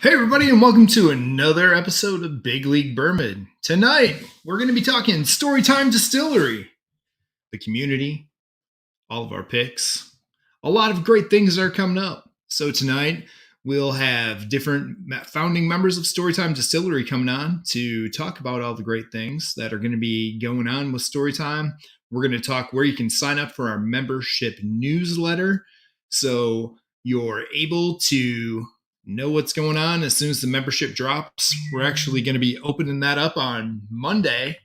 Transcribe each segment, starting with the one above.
Hey everybody, and welcome to another episode of Big League Bourbon. Tonight, we're going to be talking Storytime Distillery, the community, all of our picks, a lot of great things that are coming up. So tonight, we'll have different founding members of Storytime Distillery coming on to talk about all the great things that are going to be going on with Storytime. We're going to talk where you can sign up for our membership newsletter, so you're able to know what's going on as soon as the membership drops. We're actually going to be opening that up on Monday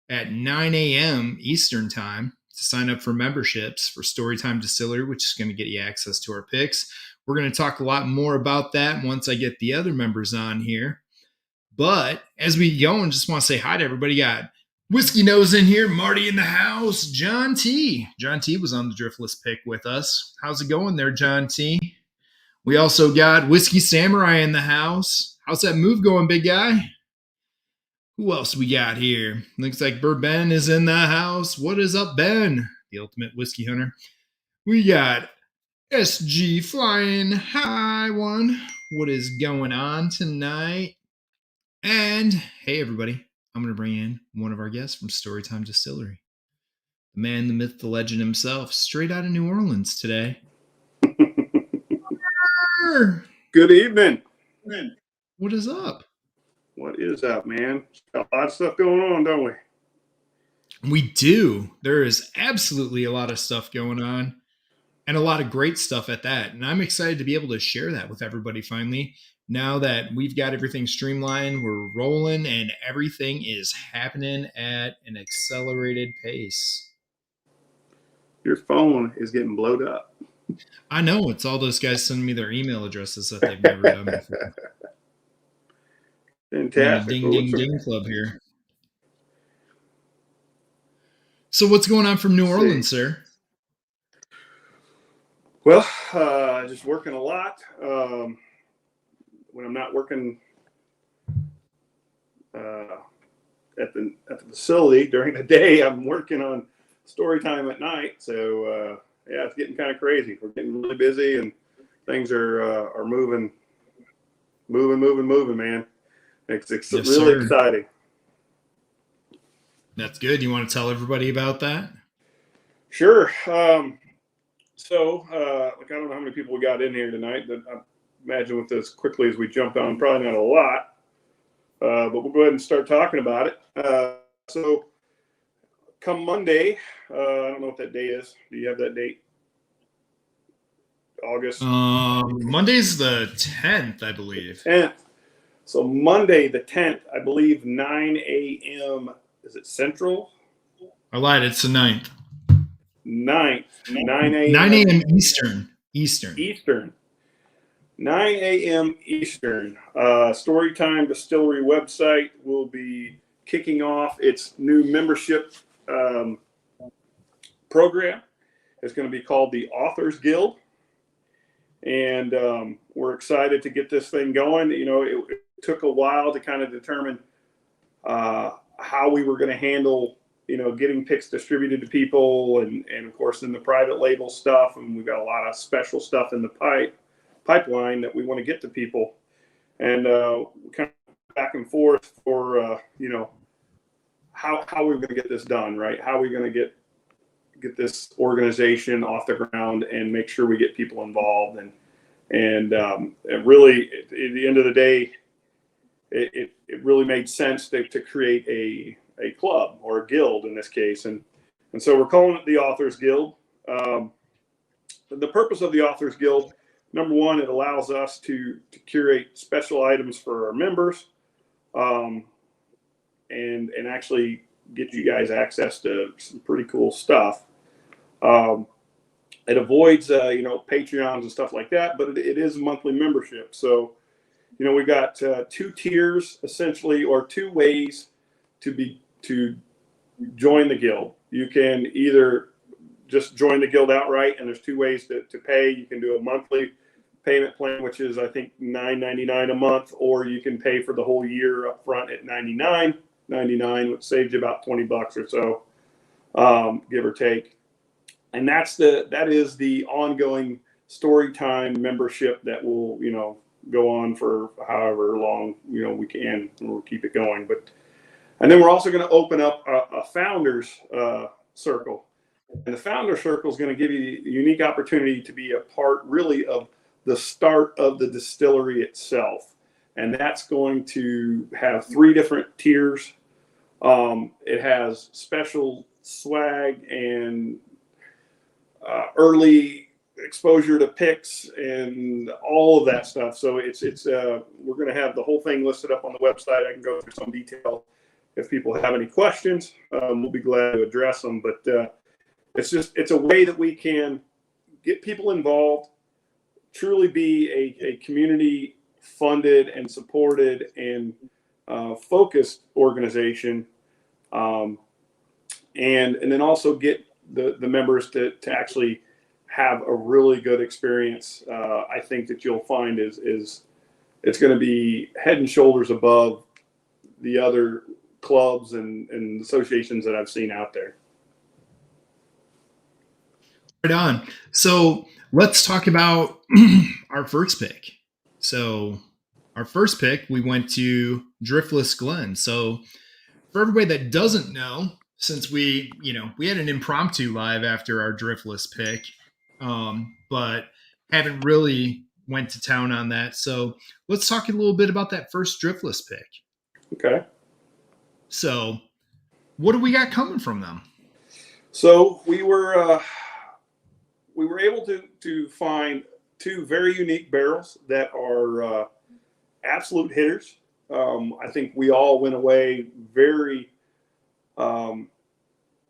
at 9 a.m. Eastern time to sign up for memberships for Storytime Distillery, which is going to get you access to our picks. We're going to talk a lot more about that once I get the other members on here. But as we go, and just want to say hi to everybody. Got Whiskey Nose in here, Marty in the house, John T. John T was on the Driftless pick with us. How's it going there, John T? We also got Whiskey Samurai in the house. How's that move going, big guy? Who else we got here? Looks like Bourbon is in the house. What is up, Ben? The ultimate whiskey hunter. We got SG Flying High One. What is going on tonight? And hey, everybody, I'm going to bring in one of our guests from Storytime Distillery. The man, the myth, the legend himself, straight out of New Orleans today. Good evening. What is up? What is up, man? Got a lot of stuff going on, don't we? We do. There is absolutely a lot of stuff going on, and a lot of great stuff at that. And I'm excited to be able to share that with everybody finally. Now that we've got everything streamlined, we're rolling, and everything is happening at an accelerated pace. Your phone is getting blowed up. I know. It's all those guys sending me their email addresses that they've never done before. Fantastic. Ding, ding, ding club here. So what's going on from New Orleans, sir? Well, just working a lot. When I'm not working at the facility during the day, I'm working on Storytime at night. So yeah, it's getting kind of crazy. We're getting really busy, and things are moving, man. It's yes, really exciting. That's good. You want to tell everybody about that? Sure. So, I don't know how many people we got in here tonight, but I imagine with as quickly as we jumped on, probably not a lot. But we'll go ahead and start talking about it. So, come Monday, I don't know what that day is. Do you have that date? August? Monday's the 10th, I believe. 10th. So Monday the 10th, I believe 9 a.m. Is it Central? I lied. It's the 9th. 9 a.m. 9 a.m. Eastern. 9 a.m. Eastern. Storytime Distillery website will be kicking off its new membership program. It's going to be called the Authors Guild. And we're excited to get this thing going. You know, it took a while to kind of determine how we were going to handle, you know, getting picks distributed to people, and of course in the private label stuff. And we've got a lot of special stuff in the pipeline that we want to get to people. And kind of back and forth for, you know, how we're going to get this done, right? How are we going to get this organization off the ground and make sure we get people involved. And really, at the end of the day, it really made sense to create a club or a guild in this case. And so we're calling it the Authors Guild. The purpose of the Authors Guild, number one, it allows us to curate special items for our members, and actually get you guys access to some pretty cool stuff. It avoids, you know, Patreons and stuff like that, but it is a monthly membership. So, you know, we got 2 tiers essentially, or 2 ways to join the guild. You can either just join the guild outright, and there's 2 ways to pay. You can do a monthly payment plan, which is I think $9.99 a month, or you can pay for the whole year up front at $99.99, which saves you about $20 or so, give or take. And that is the ongoing Storytime membership that will, you know, go on for however long we can, and we'll keep it going. And then we're also going to open up a founders circle, and the founder circle is going to give you the unique opportunity to be a part, really, of the start of the distillery itself, and that's going to have 3 different tiers. It has special swag and early exposure to picks and all of that stuff. So we're going to have the whole thing listed up on the website. I can go through some detail if people have any questions. We'll be glad to address them. But it's a way that we can get people involved, truly be a community funded and supported and focused organization, and then also get the members to actually have a really good experience. I think that you'll find is it's going to be head and shoulders above the other clubs and associations that I've seen out there. Right on. So let's talk about our first pick. So our first pick, we went to Driftless Glen. So for everybody that doesn't know, since we had an impromptu live after our Driftless pick, but haven't really went to town on that. So let's talk a little bit about that first Driftless pick. Okay. So what do we got coming from them? So we were able to find 2 very unique barrels that are absolute hitters. I think we all went away very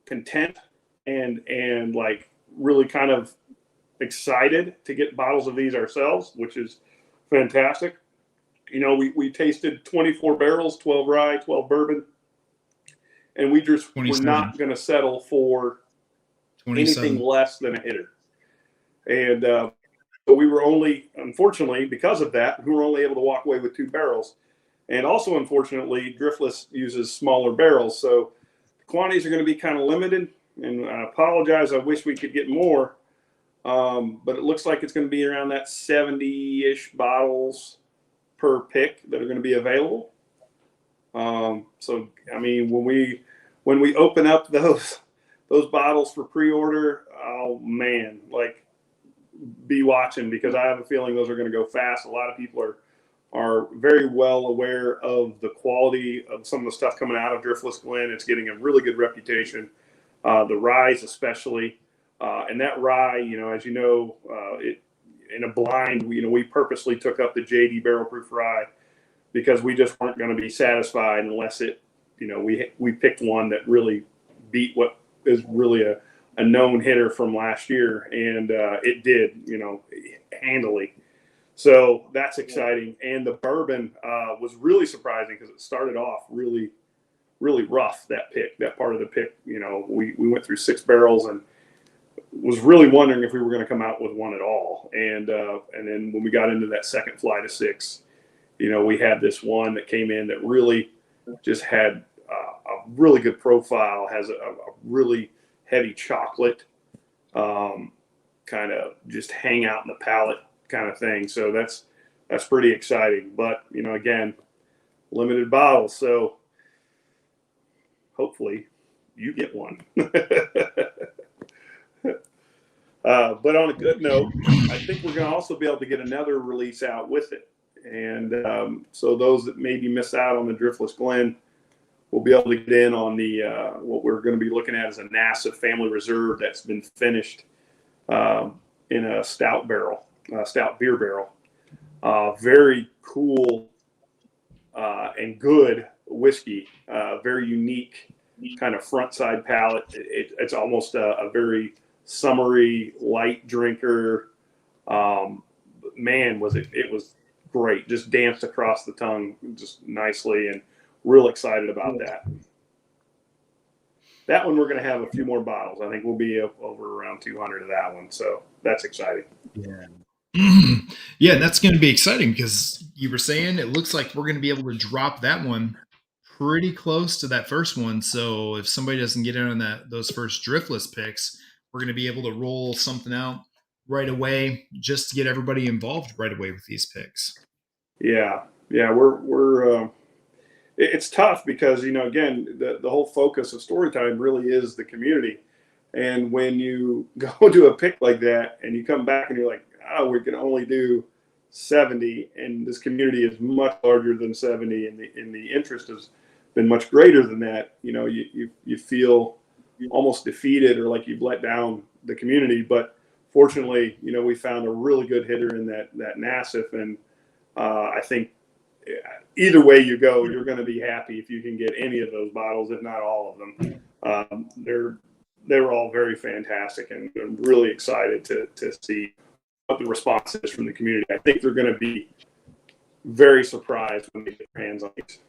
content and like really kind of excited to get bottles of these ourselves, which is fantastic. We tasted 24 barrels, 12 rye, 12 bourbon, and we just were not going to settle for anything less than a hitter. And so we were only, unfortunately, because of that, we were only able to walk away with 2 barrels. And also, unfortunately, Driftless uses smaller barrels, so the quantities are going to be kind of limited. And I apologize. I wish we could get more. But it looks like it's going to be around that 70-ish bottles per pick that are going to be available. So, I mean, when we open up those bottles for pre-order, oh man, like, be watching, because I have a feeling those are going to go fast. A lot of people are very well aware of the quality of some of the stuff coming out of Driftless Glen. It's getting a really good reputation. The ryes especially. And that rye, as you know, in a blind, we purposely took up the JD barrel proof rye because we just weren't going to be satisfied unless we picked one that really beat what is really a known hitter from last year. And it did, handily. So that's exciting. And the bourbon was really surprising because it started off really, really rough, that part of the pick. We went through 6 barrels and was really wondering if we were going to come out with one at all. And then when we got into that second flight of 6, we had this one that came in that really just had a really good profile, has a really heavy chocolate, kind of just hang out in the palate kind of thing. So that's pretty exciting. But, again, limited bottles. So hopefully you get one. But on a good note, I think we're going to also be able to get another release out with it. And so those that maybe miss out on the Driftless Glen will be able to get in on the what we're going to be looking at is a NASA Family Reserve that's been finished in a stout barrel, stout beer barrel. Very cool and good whiskey. Very unique kind of front side palate. It's almost a very summery light drinker. Man, it was great. Just danced across the tongue just nicely, and real excited about that. That one, we're going to have a few more bottles. I think we'll be over around 200 of that one. So that's exciting. Yeah. Yeah, that's going to be exciting because you were saying it looks like we're going to be able to drop that one pretty close to that first one. So if somebody doesn't get in on those first Driftless picks, we're going to be able to roll something out right away just to get everybody involved right away with these picks. Yeah, yeah, it's tough because again the whole focus of Storytime really is the community, and when you go to a pick like that and you come back and you're like, oh, we can only do 70, and this community is much larger than 70, and the interest has been much greater than that. You feel almost defeated or like you've let down the community, but fortunately, we found a really good hitter in that Nassif, and I think either way you go, you're going to be happy if you can get any of those bottles, if not all of them. They were all very fantastic, and I'm really excited to see what the response is from the community. I think they're going to be very surprised when they get their hands on these.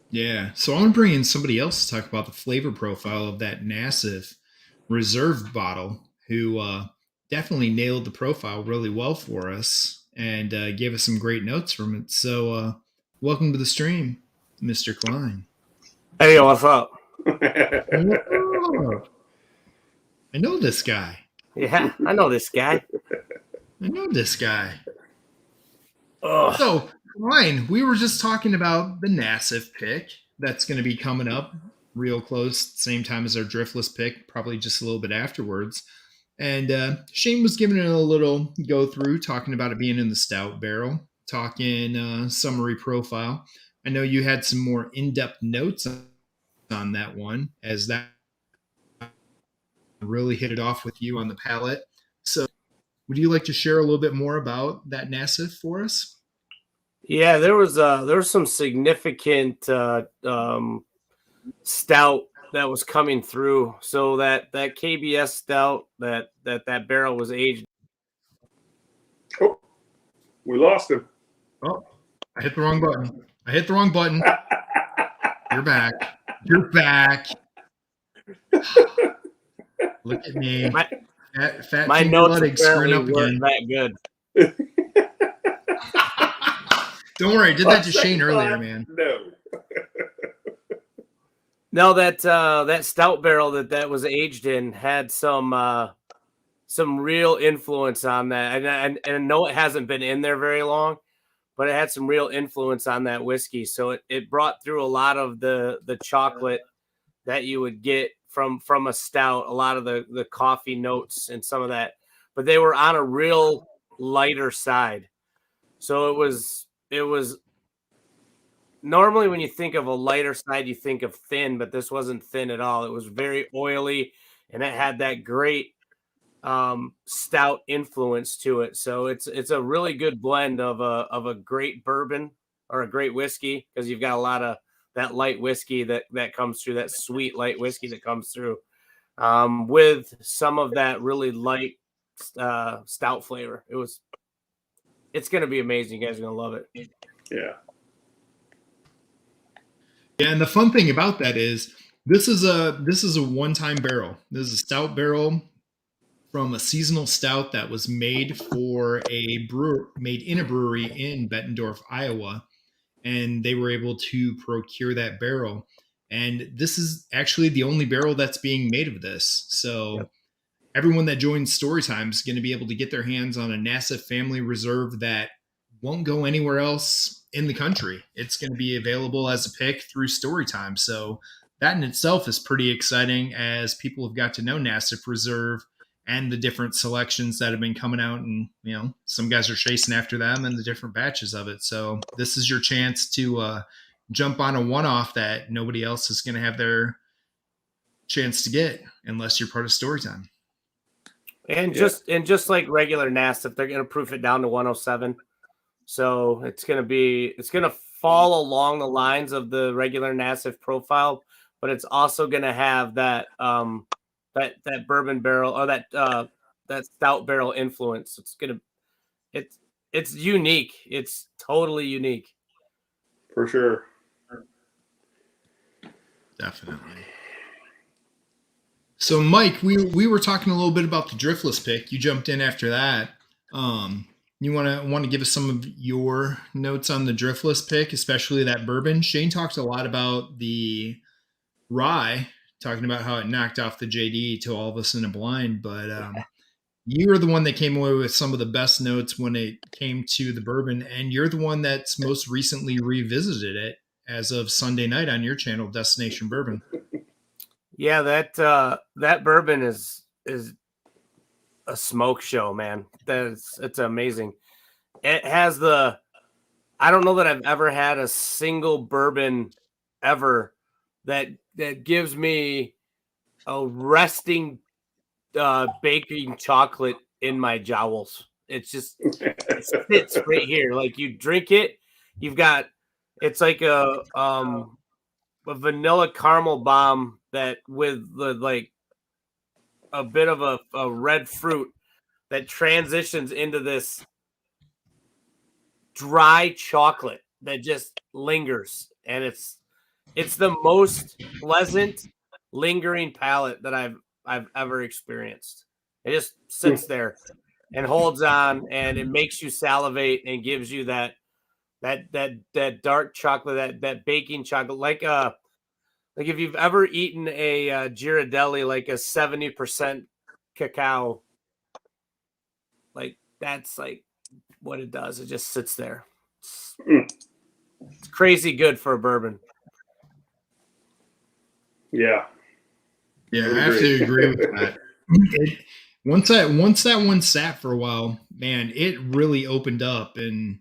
Yeah. So I want to bring in somebody else to talk about the flavor profile of that Nassif reserve bottle, who definitely nailed the profile really well for us and gave us some great notes from it. So welcome to the stream, Mr. Klein. Hey, what's up? Whoa. I know this guy. Yeah, I know this guy. I know this guy. Ugh. So, Ryan, we were just talking about the Nassif pick that's going to be coming up real close, same time as our Driftless pick, probably just a little bit afterwards. And Shane was giving it a little go through, talking about it being in the stout barrel, talking summary profile. I know you had some more in-depth notes on that one, as that really hit it off with you on the palate. So would you like to share a little bit more about that Nassif for us? Yeah, there was some significant stout that was coming through. So that KBS stout that barrel was aged. Oh, we lost him. Oh, I hit the wrong button. You're back. You're back. Look at me. Fat My notes apparently weren't that good. Don't worry, I did that to Shane earlier, man. No, that stout barrel that was aged in had some real influence on that, and I know it hasn't been in there very long, but it had some real influence on that whiskey. So it brought through a lot of the chocolate that you would get from a stout, a lot of the coffee notes and some of that, but they were on a real lighter side. So it was normally when you think of a lighter side, you think of thin, but this wasn't thin at all. It was very oily, and it had that great stout influence to it. So it's a really good blend of a great bourbon or a great whiskey, because you've got a lot of that light whiskey that comes through, that sweet light whiskey that comes through, with some of that really light stout flavor. It's going to be amazing. You guys are going to love it. Yeah. Yeah, and the fun thing about that is this is a one-time barrel. This is a stout barrel from a seasonal stout that was made in a brewery in Bettendorf, Iowa, and they were able to procure that barrel. And this is actually the only barrel that's being made of this. So Yep. Everyone that joins Storytime is going to be able to get their hands on a Nassif Family Reserve that won't go anywhere else in the country. It's going to be available as a pick through Storytime. So that in itself is pretty exciting, as people have got to know Nassif Reserve and the different selections that have been coming out, and some guys are chasing after them and the different batches of it. So this is your chance to jump on a one-off that nobody else is going to have their chance to get unless you're part of Storytime. And just like regular Nassif, they're going to proof it down to 107. So it's going to fall along the lines of the regular Nassif profile, but it's also going to have that that bourbon barrel, or that stout barrel influence. It's unique. It's totally unique. For sure. Definitely. So, Mike, we were talking a little bit about the Driftless pick. You jumped in after that. You want to give us some of your notes on the Driftless pick, especially that bourbon? Shane talked a lot about the rye, talking about how it knocked off the JD to all of us in a blind. But you were the one that came away with some of the best notes when it came to the bourbon, and you're the one that's most recently revisited it as of Sunday night on your channel, Destination Bourbon. Yeah, that bourbon is a smoke show, man. It's amazing. It has I don't know that I've ever had a single bourbon ever that gives me a resting baking chocolate in my jowls. It sits right here. Like you drink it, it's like a vanilla caramel bomb that with like a bit of a red fruit that transitions into this dry chocolate that just lingers, and it's the most pleasant lingering palate that I've ever experienced. It just sits there and holds on, and it makes you salivate and gives you that dark chocolate, that baking chocolate, like if you've ever eaten a Ghirardelli, like a 70% cacao, like that's like what it does. It just sits there. It's crazy good for a bourbon. Yeah. Yeah, I have to agree with that. Once that one sat for a while, man, it really opened up and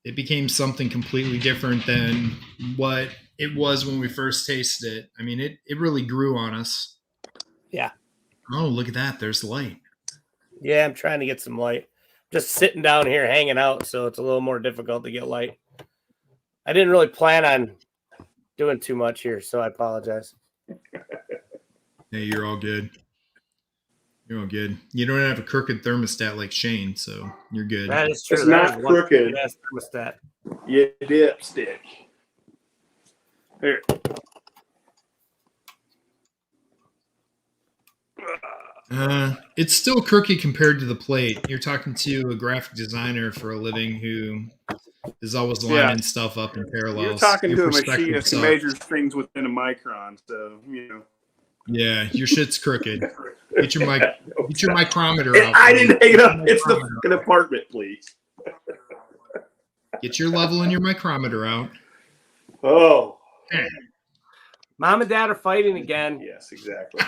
it became something completely different than what it was when we first tasted it. I mean, it really grew on us. Yeah. Oh, look at that. There's light. Yeah, I'm trying to get some light. Just sitting down here hanging out, so it's a little more difficult to get light. I didn't really plan on doing too much here, so I apologize. Hey, you're all good. You're all good. You don't have a crooked thermostat like Shane, so you're good. That is true. It's That not is one crooked. thermostat. Yeah, dipstick. Here. It's still crooked compared to the plate. You're talking to a graphic designer for a living who is always lining stuff up in parallels. You're talking Your to a perspective machinist who sucks. measures things within a micron, so you know. Yeah, your shit's crooked. Get your micrometer out. I didn't hang it up. It's the fucking apartment, please. Get your level and your micrometer out. Oh. Mom and Dad are fighting again. Yes, exactly.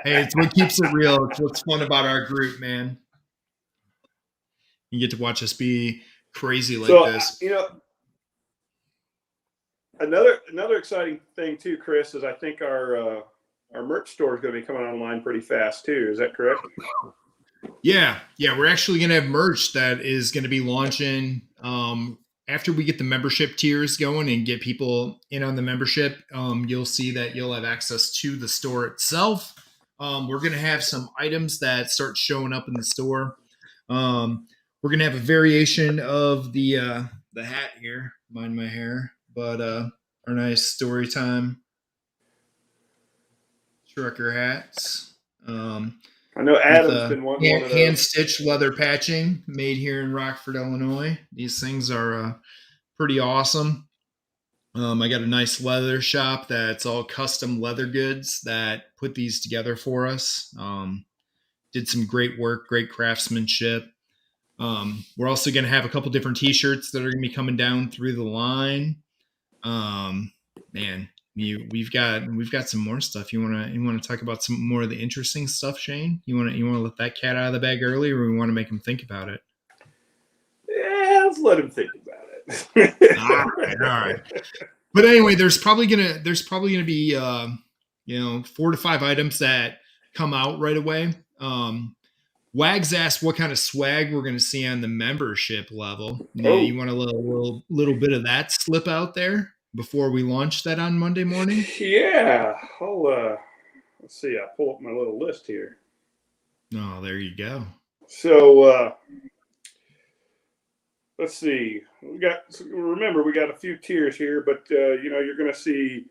Hey, it's what keeps it real. It's what's fun about our group, man. You get to watch us be crazy like this. You know, another exciting thing too, Chris, is I think our merch store is going to be coming online pretty fast too. Is that correct? Yeah, we're actually going to have merch that is going to be launching after we get the membership tiers going and get people in on the membership. You'll see that you'll have access to the store itself. We're going to have some items that start showing up in the store. We're going to have a variation of the hat here. Mind my hair. But our nice Storytime trucker hats. I know Adam's been wanting one of those. Hand-stitched leather patching made here in Rockford, Illinois. These things are pretty awesome. I got a nice leather shop that's all custom leather goods that put these together for us. Did some great work, great craftsmanship. We're also going to have a couple different T-shirts that are going to be coming down through the line. Man, we've got some more stuff. You want to talk about some more of the interesting stuff, Shane? You want to let that cat out of the bag early, or we want to make him think about it? Yeah, let's let him think about it. All right. But anyway, there's probably gonna be 4 to 5 items that come out right away. Wags asked what kind of swag we're going to see on the membership level. You want a little bit of that slip out there before we launch that on Monday morning? Yeah. Let's see. I pull up my little list here. Oh, there you go. So let's see. We got a few tiers here, but you're going to see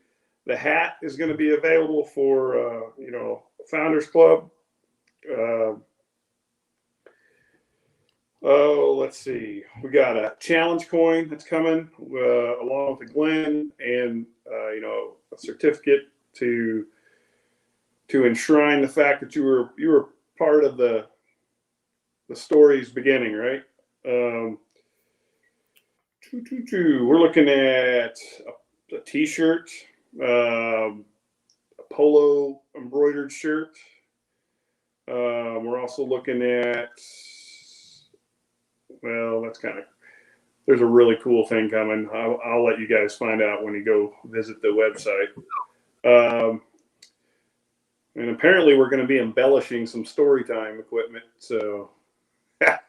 the hat is going to be available for Founders Club. Let's see. We got a challenge coin that's coming along with the Glen, and a certificate to to enshrine the fact that you were part of the story's beginning, right? We're looking at a t-shirt, a polo embroidered shirt. We're also looking at, well, that's kind of, there's a really cool thing coming. I'll let you guys find out when you go visit the website. And apparently we're going to be embellishing some Storytime equipment. So, but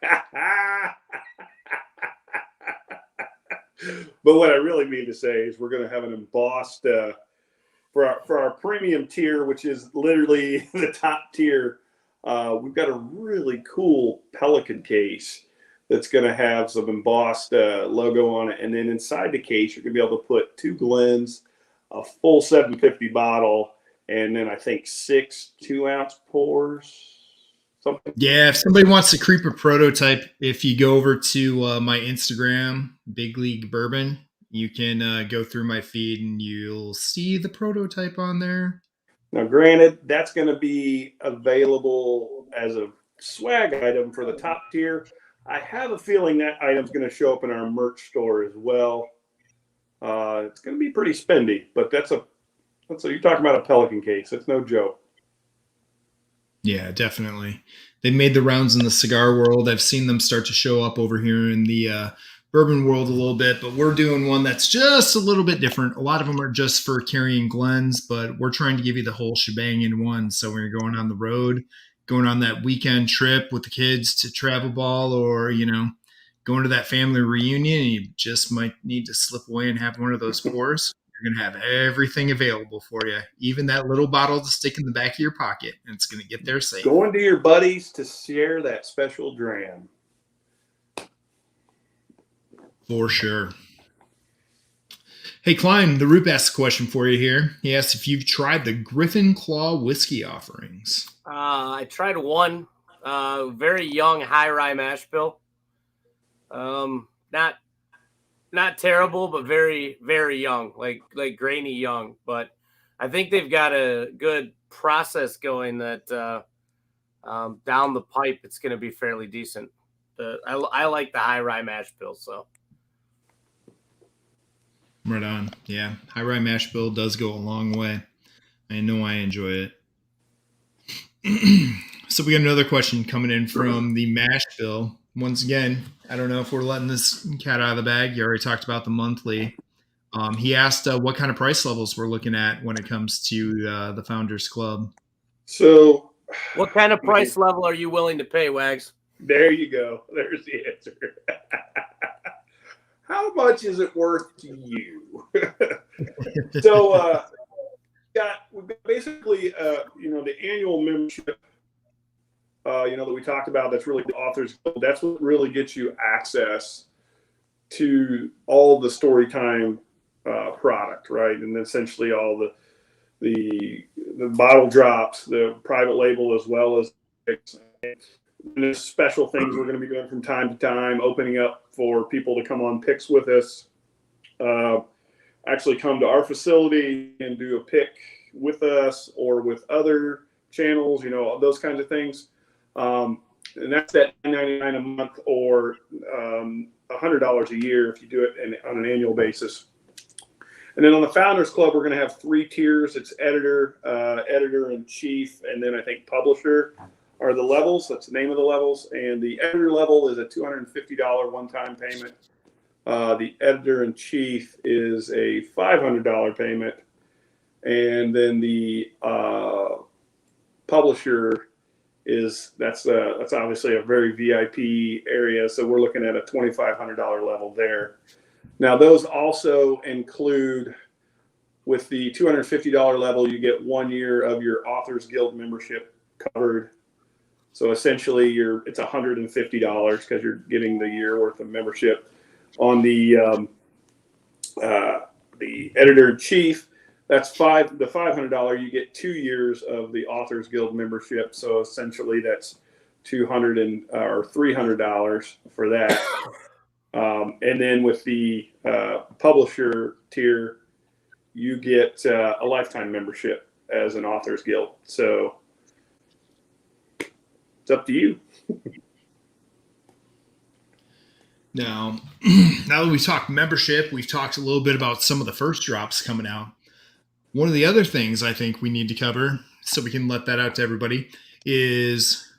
what I really mean to say is we're going to have an embossed, for our premium tier, which is literally the top tier. We've got a really cool Pelican case that's going to have some embossed logo on it. And then inside the case, you're going to be able to put 2 Glens, a full 750 bottle, and then I think 6 2-ounce pours. Something. Yeah, if somebody wants to creep a prototype, if you go over to my Instagram, Big League Bourbon, you can go through my feed and you'll see the prototype on there. Now, granted, that's going to be available as a swag item for the top tier. I have a feeling that item's going to show up in our merch store as well. It's going to be pretty spendy, but you're talking about a Pelican case. It's no joke. Yeah, definitely. They made the rounds in the cigar world. I've seen them start to show up over here in the bourbon world a little bit, but we're doing one that's just a little bit different. A lot of them are just for carrying Glens, but we're trying to give you the whole shebang in one. So when you're going on the road, going on that weekend trip with the kids to travel ball, or, going to that family reunion, and you just might need to slip away and have one of those pours, you're going to have everything available for you, even that little bottle to stick in the back of your pocket, and it's going to get there safe. Going to your buddies to share that special dram. For sure. Hey, Klein, the Roop asked a question for you here. He asked if you've tried the Griffin Claw whiskey offerings. I tried one, very young high rye mash bill. Not terrible, but very, very young, like grainy young. But I think they've got a good process going that down the pipe, it's going to be fairly decent. I like the high rye mash bill, so. Right on. Yeah. High rye mash bill does go a long way. I know I enjoy it. So we got another question coming in from the mash bill. Once again, I don't know if we're letting this cat out of the bag. You already talked about the monthly. He asked what kind of price levels we're looking at when it comes to the Founders Club. So, what kind of price level are you willing to pay, Wags? There you go. There's the answer. How much is it worth to you? So, we've got basically, the annual membership, that we talked about. That's really the Authors Guild. That's what really gets you access to all the Storytime product, right? And essentially all the bottle drops, the private label, as well as and there's special things we're going to be doing from time to time, opening up for people to come on picks with us, actually come to our facility and do a pick with us or with other channels, those kinds of things. And that's at $9.99 a month or $100 a year if you do it on an annual basis. And then on the Founders Club, we're going to have 3 tiers. It's editor, editor-in-chief, and then I think publisher are the levels. That's the name of the levels. And the editor level is a $250 one-time payment. The editor-in-chief is a $500 payment. And then the publisher that's obviously a very VIP area. So we're looking at a $2,500 level there. Now, those also include, with the $250 level, you get 1 year of your Authors Guild membership covered. So essentially, it's $150 because you're getting the year worth of membership. On the editor-in-chief, that's the $500. You get 2 years of the Authors Guild membership. So essentially, that's $200 or $300 for that. And then with the publisher tier, you get a lifetime membership. as an authors guild. So it's up to you. Now that we've talked membership, we've talked a little bit about some of the first drops coming out. One of the other things I think we need to cover, so we can let that out to everybody, is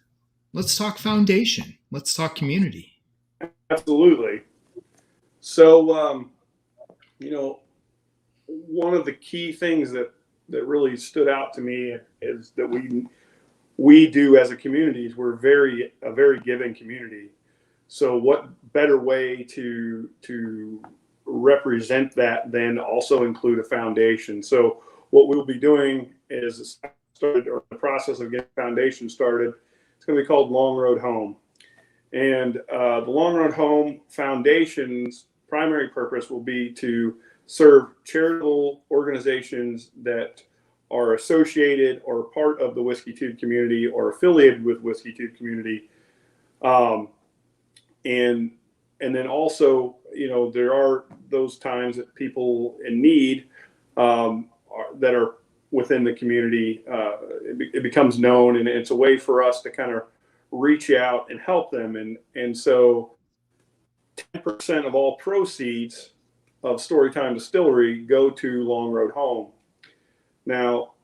let's talk foundation. Let's talk community. Absolutely. So, one of the key things that really stood out to me is that we do as a community is we're a very giving community. So what better way to represent that than also include a foundation? So what we'll be doing is the process of getting foundation started. It's going to be called Long Road Home. And the Long Road Home Foundation's primary purpose will be to serve charitable organizations that are associated or part of the Whiskey Tube community or affiliated with Whiskey Tube community. And then also, there are those times that people in need that are within the community, it becomes known, and it's a way for us to kind of reach out and help them. And so 10% of all proceeds of Storytime Distillery go to Long Road Home. Now,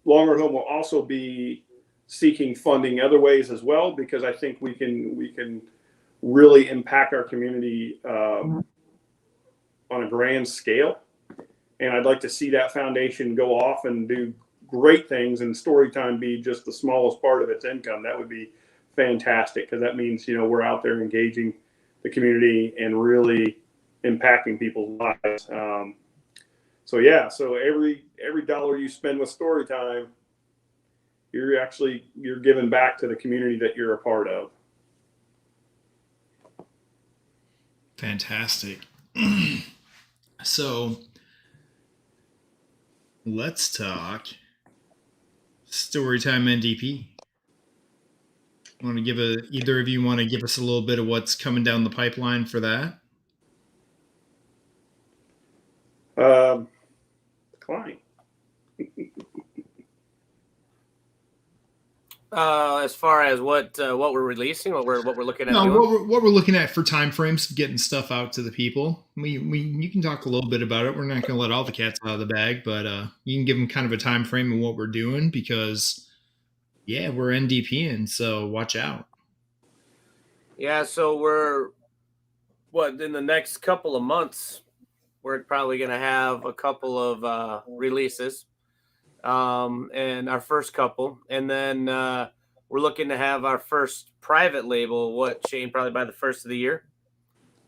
Long Road Home will also be seeking funding other ways as well, because I think we can really impact our community on a grand scale. And I'd like to see that foundation go off and do great things, and Storytime be just the smallest part of its income. That would be fantastic, because that means, we're out there engaging the community and really impacting people's lives. So every dollar you spend with Storytime, you're giving back to the community that you're a part of. Fantastic. So let's talk Storytime NDP. Either of you want to give us a little bit of what's coming down the pipeline for that? Decline. As far as what we're releasing, what we're looking at. No, doing? what we're looking at for time frames, getting stuff out to the people. You can talk a little bit about it. We're not going to let all the cats out of the bag, but you can give them kind of a time frame of what we're doing, because we're NDPing, so watch out. Yeah, so we're in the next couple of months, we're probably going to have a couple of releases. And our first couple, and then we're looking to have our first private label, Shane, probably by the first of the year.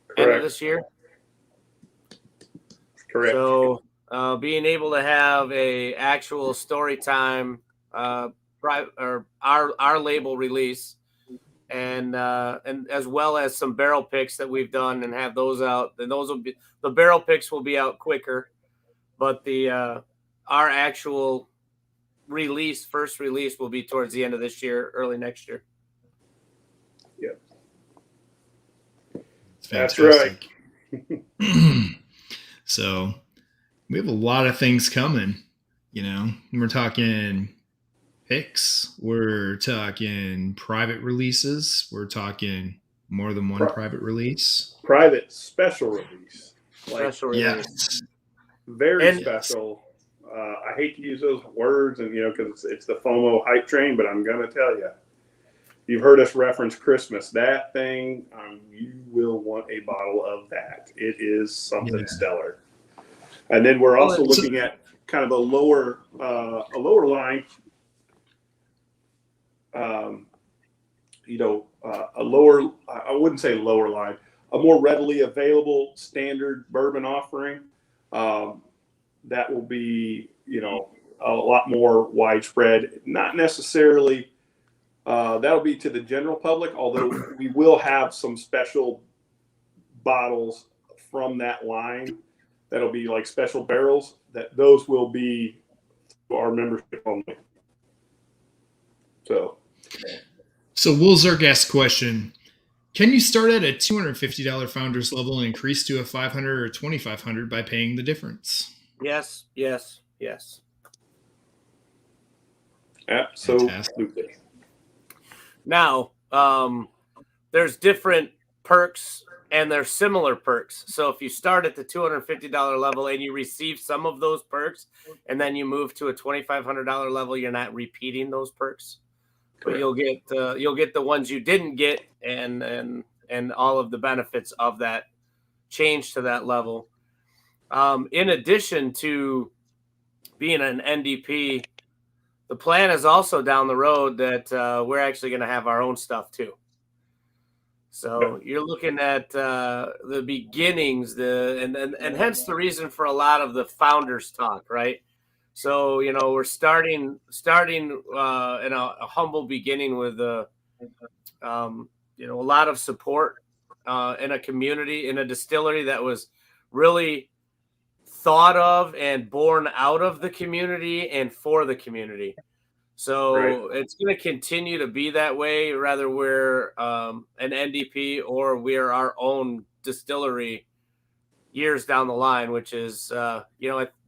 Correct. End of this year. Correct. So being able to have a actual Storytime or our label release, and as well as some barrel picks that we've done, and have those out, and the barrel picks will be out quicker, but our actual first release will be towards the end of this year, early next year. Yep. That's right. So we have a lot of things coming, we're talking picks, we're talking private releases, we're talking more than one private release. Private special release. Special release. Yes. Very special. I hate to use those words, and because it's the FOMO hype train, but I'm gonna tell you, you've heard us reference Christmas. That thing, you will want a bottle of that. It is something stellar. And then we're also looking at kind of a lower line. A lower, I wouldn't say lower line, a more readily available standard bourbon offering. That will be, a lot more widespread. Not necessarily, that'll be to the general public, although we will have some special bottles from that line that'll be like special barrels, those will be our membership only. So Will Zirk asked a question: can you start at a $250 founders level and increase to a $500 or $2,500 by paying the difference? Yes. Absolutely. Now, there's different perks and there's similar perks. So if you start at the $250 level and you receive some of those perks, and then you move to a $2,500 level, you're not repeating those perks, but you'll get the ones you didn't get, and all of the benefits of that change to that level. In addition to being an NDP, the plan is also down the road that we're actually going to have our own stuff too. So you're looking at the beginnings, and hence the reason for a lot of the founders talk, right? So we're starting in a humble beginning with a lot of support in a community, in a distillery that was really thought of and born out of the community and for the community. So It's going to continue to be that way, whether we're an NDP or we're our own distillery years down the line, which is at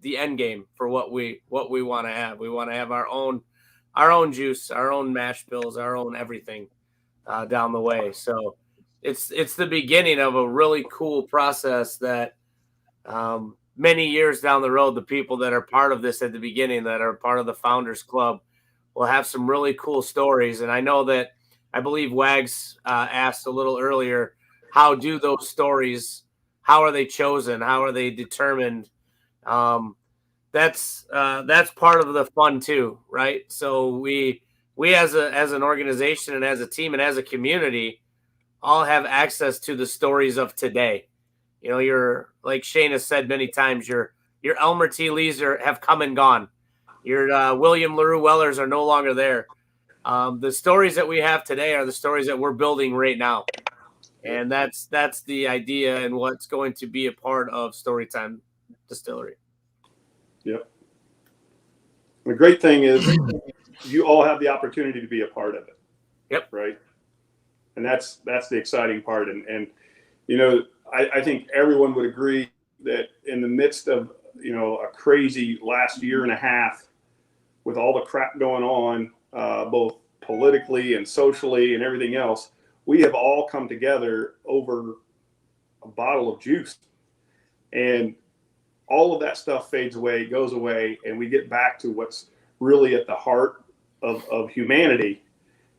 the end game for what we want to have. We want to have our own juice, our own mash bills, our own everything down the way. So it's the beginning of a really cool process that many years down the road, the people that are part of this at the beginning, that are part of the Founders Club, will have some really cool stories. And I know that, I believe Wags asked a little earlier, how do those stories, how are they chosen? How are they determined? That's part of the fun too, right? So we as an organization and as a team and as a community all have access to the stories of today. You're, like Shane has said many times, your Elmer T. Lees have come and gone. Your William LaRue Wellers are no longer there. The stories that we have today are the stories that we're building right now. And that's the idea and what's going to be a part of Storytime Distillery. Yep. The great thing is you all have the opportunity to be a part of it. Yep. Right. And that's the exciting part. And I think everyone would agree that in the midst of, a crazy last year and a half with all the crap going on, both politically and socially and everything else, we have all come together over a bottle of juice. And all of that stuff fades away, goes away, and we get back to what's really at the heart of humanity,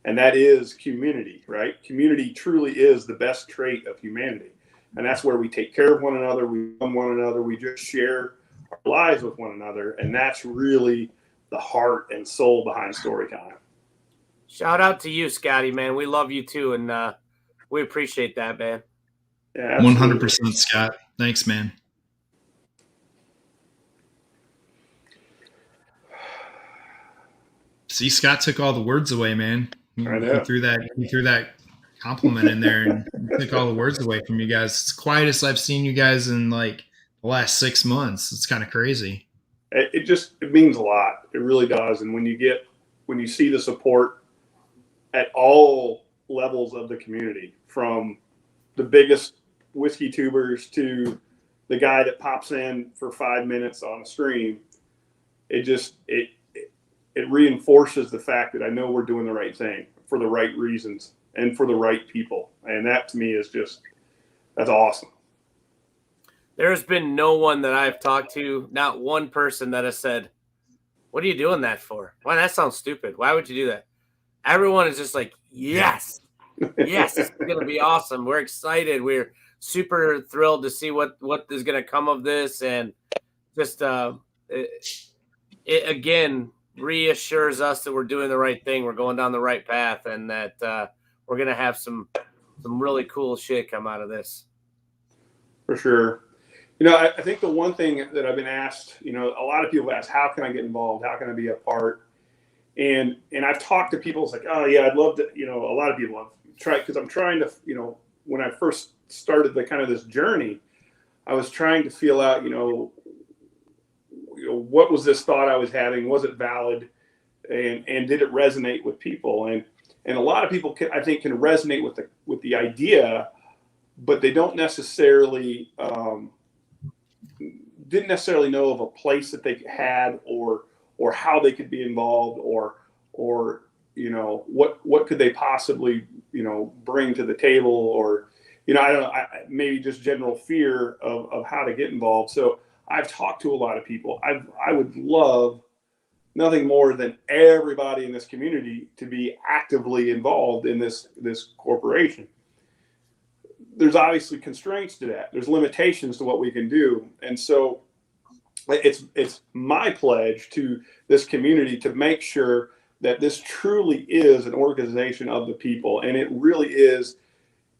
and that is community, right? Community truly is the best trait of humanity. And that's where we take care of one another, we love one another, we just share our lives with one another, and that's really the heart and soul behind Storytime. Shout out to you, Scotty, man. We love you too, and we appreciate that, man. Yeah, 100%, Scott. Thanks, man. See, Scott took all the words away, man. He threw that compliment in there and took all the words away from you guys. It's the quietest I've seen you guys in like the last 6 months. It's kind of crazy. It means a lot. It really does. And when you see the support at all levels of the community, from the biggest whiskey tubers to the guy that pops in for 5 minutes on a stream, it reinforces the fact that I know we're doing the right thing for the right reasons and for the right people. And that to me is that's awesome. There's been no one that I've talked to, not one person that has said, "What are you doing that for? Why, that sounds stupid. Why would you do that?" Everyone is just like, yes, yes, it's going to be awesome. We're excited. We're super thrilled to see what is going to come of this. And just it again reassures us that we're doing the right thing. We're going down the right path, and that we're going to have some really cool shit come out of this. For sure. I think the one thing that I've been asked, a lot of people ask, how can I get involved? How can I be a part? And I've talked to people, it's like, oh yeah, I'd love to, a lot of people have tried, because I'm trying to, when I first started the kind of this journey, I was trying to feel out, what was this thought I was having? Was it valid? And did it resonate with people? And a lot of people I think can resonate with the idea, but they don't necessarily, didn't necessarily know of a place that they had or how they could be involved or or what could they possibly bring to the table, or I don't know, maybe just general fear of how to get involved. So I've talked to a lot of people. I would love nothing more than everybody in this community to be actively involved in this corporation. There's obviously constraints to that. There's limitations to what we can do. And so it's my pledge to this community to make sure that this truly is an organization of the people, and it really is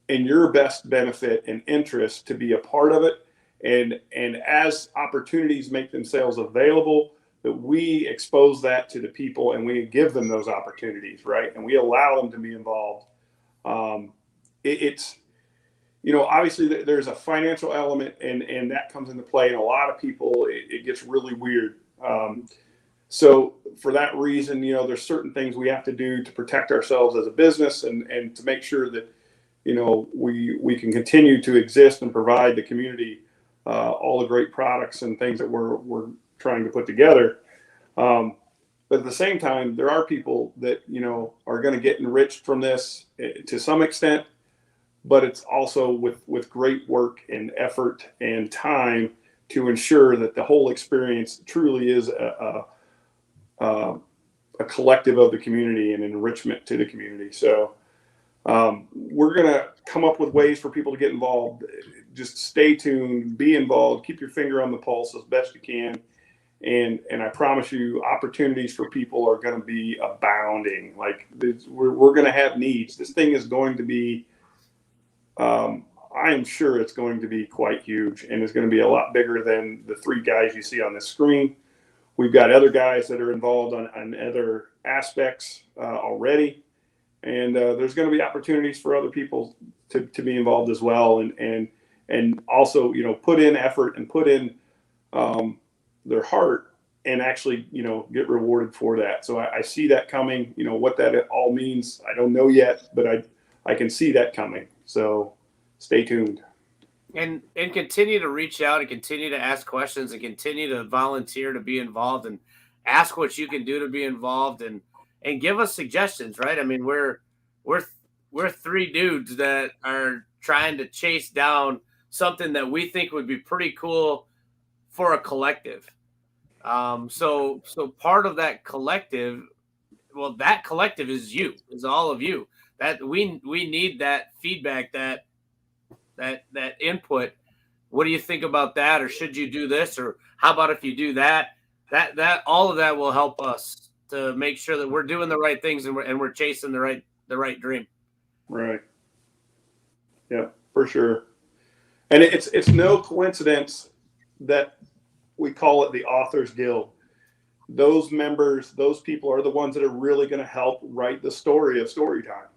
in your best benefit and interest to be a part of it. And as opportunities make themselves available, that we expose that to the people and we give them those opportunities, right? And we allow them to be involved. It's obviously there's a financial element, and that comes into play. And a lot of people, it gets really weird. So for that reason, there's certain things we have to do to protect ourselves as a business, and to make sure that, we can continue to exist and provide the community all the great products and things that we're trying to put together. But at the same time, there are people that, are going to get enriched from this to some extent, but it's also with great work and effort and time to ensure that the whole experience truly is a collective of the community and enrichment to the community. So we're going to come up with ways for people to get involved. Just stay tuned, be involved, keep your finger on the pulse as best you can. And I promise you, opportunities for people are going to be abounding. Like we're going to have needs. This thing is going to be, I am sure it's going to be quite huge, and it's going to be a lot bigger than the three guys you see on the screen. We've got other guys that are involved on other aspects already. And there's going to be opportunities for other people to be involved as well. And also, put in effort and put in their heart and actually, get rewarded for that. So I see that coming. What that all means, I don't know yet, but I can see that coming. So stay tuned. And continue to reach out and continue to ask questions and continue to volunteer to be involved and ask what you can do to be involved and give us suggestions, right? I mean, we're three dudes that are trying to chase down something that we think would be pretty cool for a collective. So part of that collective, well, that collective is all of you. That we need that feedback, that input. What do you think about that? Or should you do this? Or how about if you do that? That all of that will help us to make sure that we're doing the right things and we're chasing the right dream. Right. Yeah, for sure. And it's no coincidence that we call it the Authors Guild. Those members, those people are the ones that are really going to help write the story of Storytime.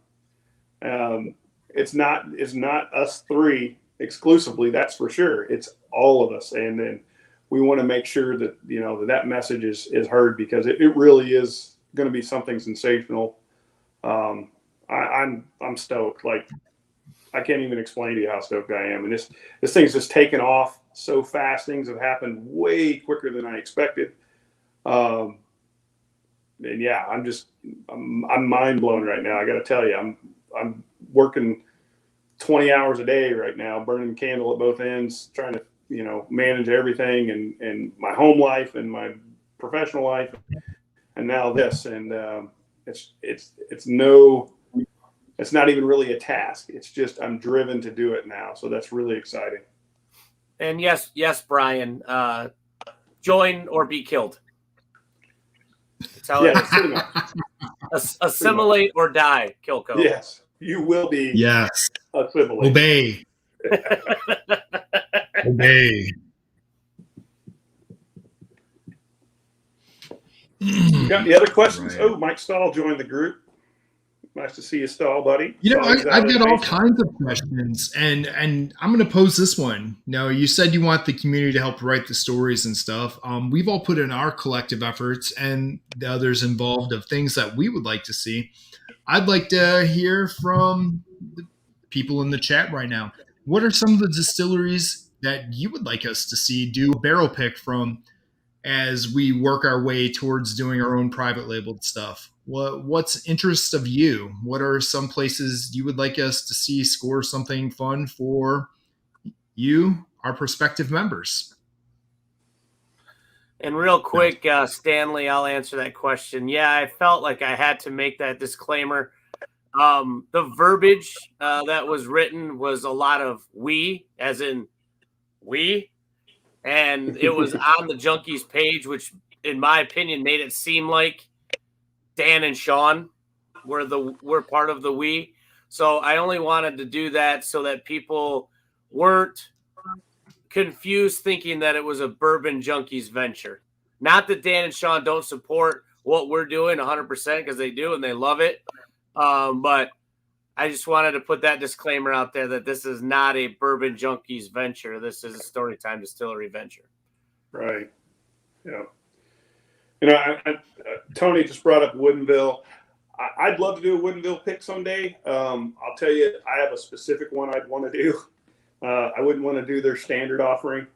It's not us three exclusively, that's for sure. It's all of us. And then we want to make sure that, that message is heard, because it really is going to be something sensational. I'm stoked. Like, I can't even explain to you how stoked I am. And this thing's just taken off so fast. Things have happened way quicker than I expected. And yeah, I'm mind blown right now. I got to tell you, I'm working 20 hours a day right now, burning the candle at both ends, trying to, manage everything and my home life and my professional life, and now this. And it's not even really a task. It's just, I'm driven to do it now. So that's really exciting. And yes, Brian, join or be killed. That's how it is. Assimilate or die, Kilco. Yes, you will be. Yes. Assimilate. Obey. Obey. You got any other questions? Right. Oh, Mike Stahl joined the group. Nice to see you, Stahl, buddy. I've got all kinds of questions, and I'm going to pose this one. Now, you said you want the community to help write the stories and stuff. We've all put in our collective efforts and the others involved of things that we would like to see. I'd like to hear from the people in the chat right now. What are some of the distilleries that you would like us to see do a barrel pick from as we work our way towards doing our own private labeled stuff? what's interest of you? What are some places you would like us to see score something fun for you, our prospective members? And real quick, Stanley, I'll answer that question. Yeah, I felt like I had to make that disclaimer. The verbiage that was written was a lot of we, as in we, and it was on the Junkies page, which, in my opinion, made it seem like Dan and Sean were part of the we. So I only wanted to do that so that people weren't confused thinking that it was a Bourbon Junkies venture. Not that Dan and Sean don't support what we're doing 100%, because they do and they love it. But I just wanted to put that disclaimer out there that this is not a Bourbon Junkies venture. This is a Storytime Distillery venture. Right. Yeah. You know, Tony just brought up Woodinville. I'd love to do a Woodinville pick someday. I'll tell you, I have a specific one I'd want to do. I wouldn't want to do their standard offering.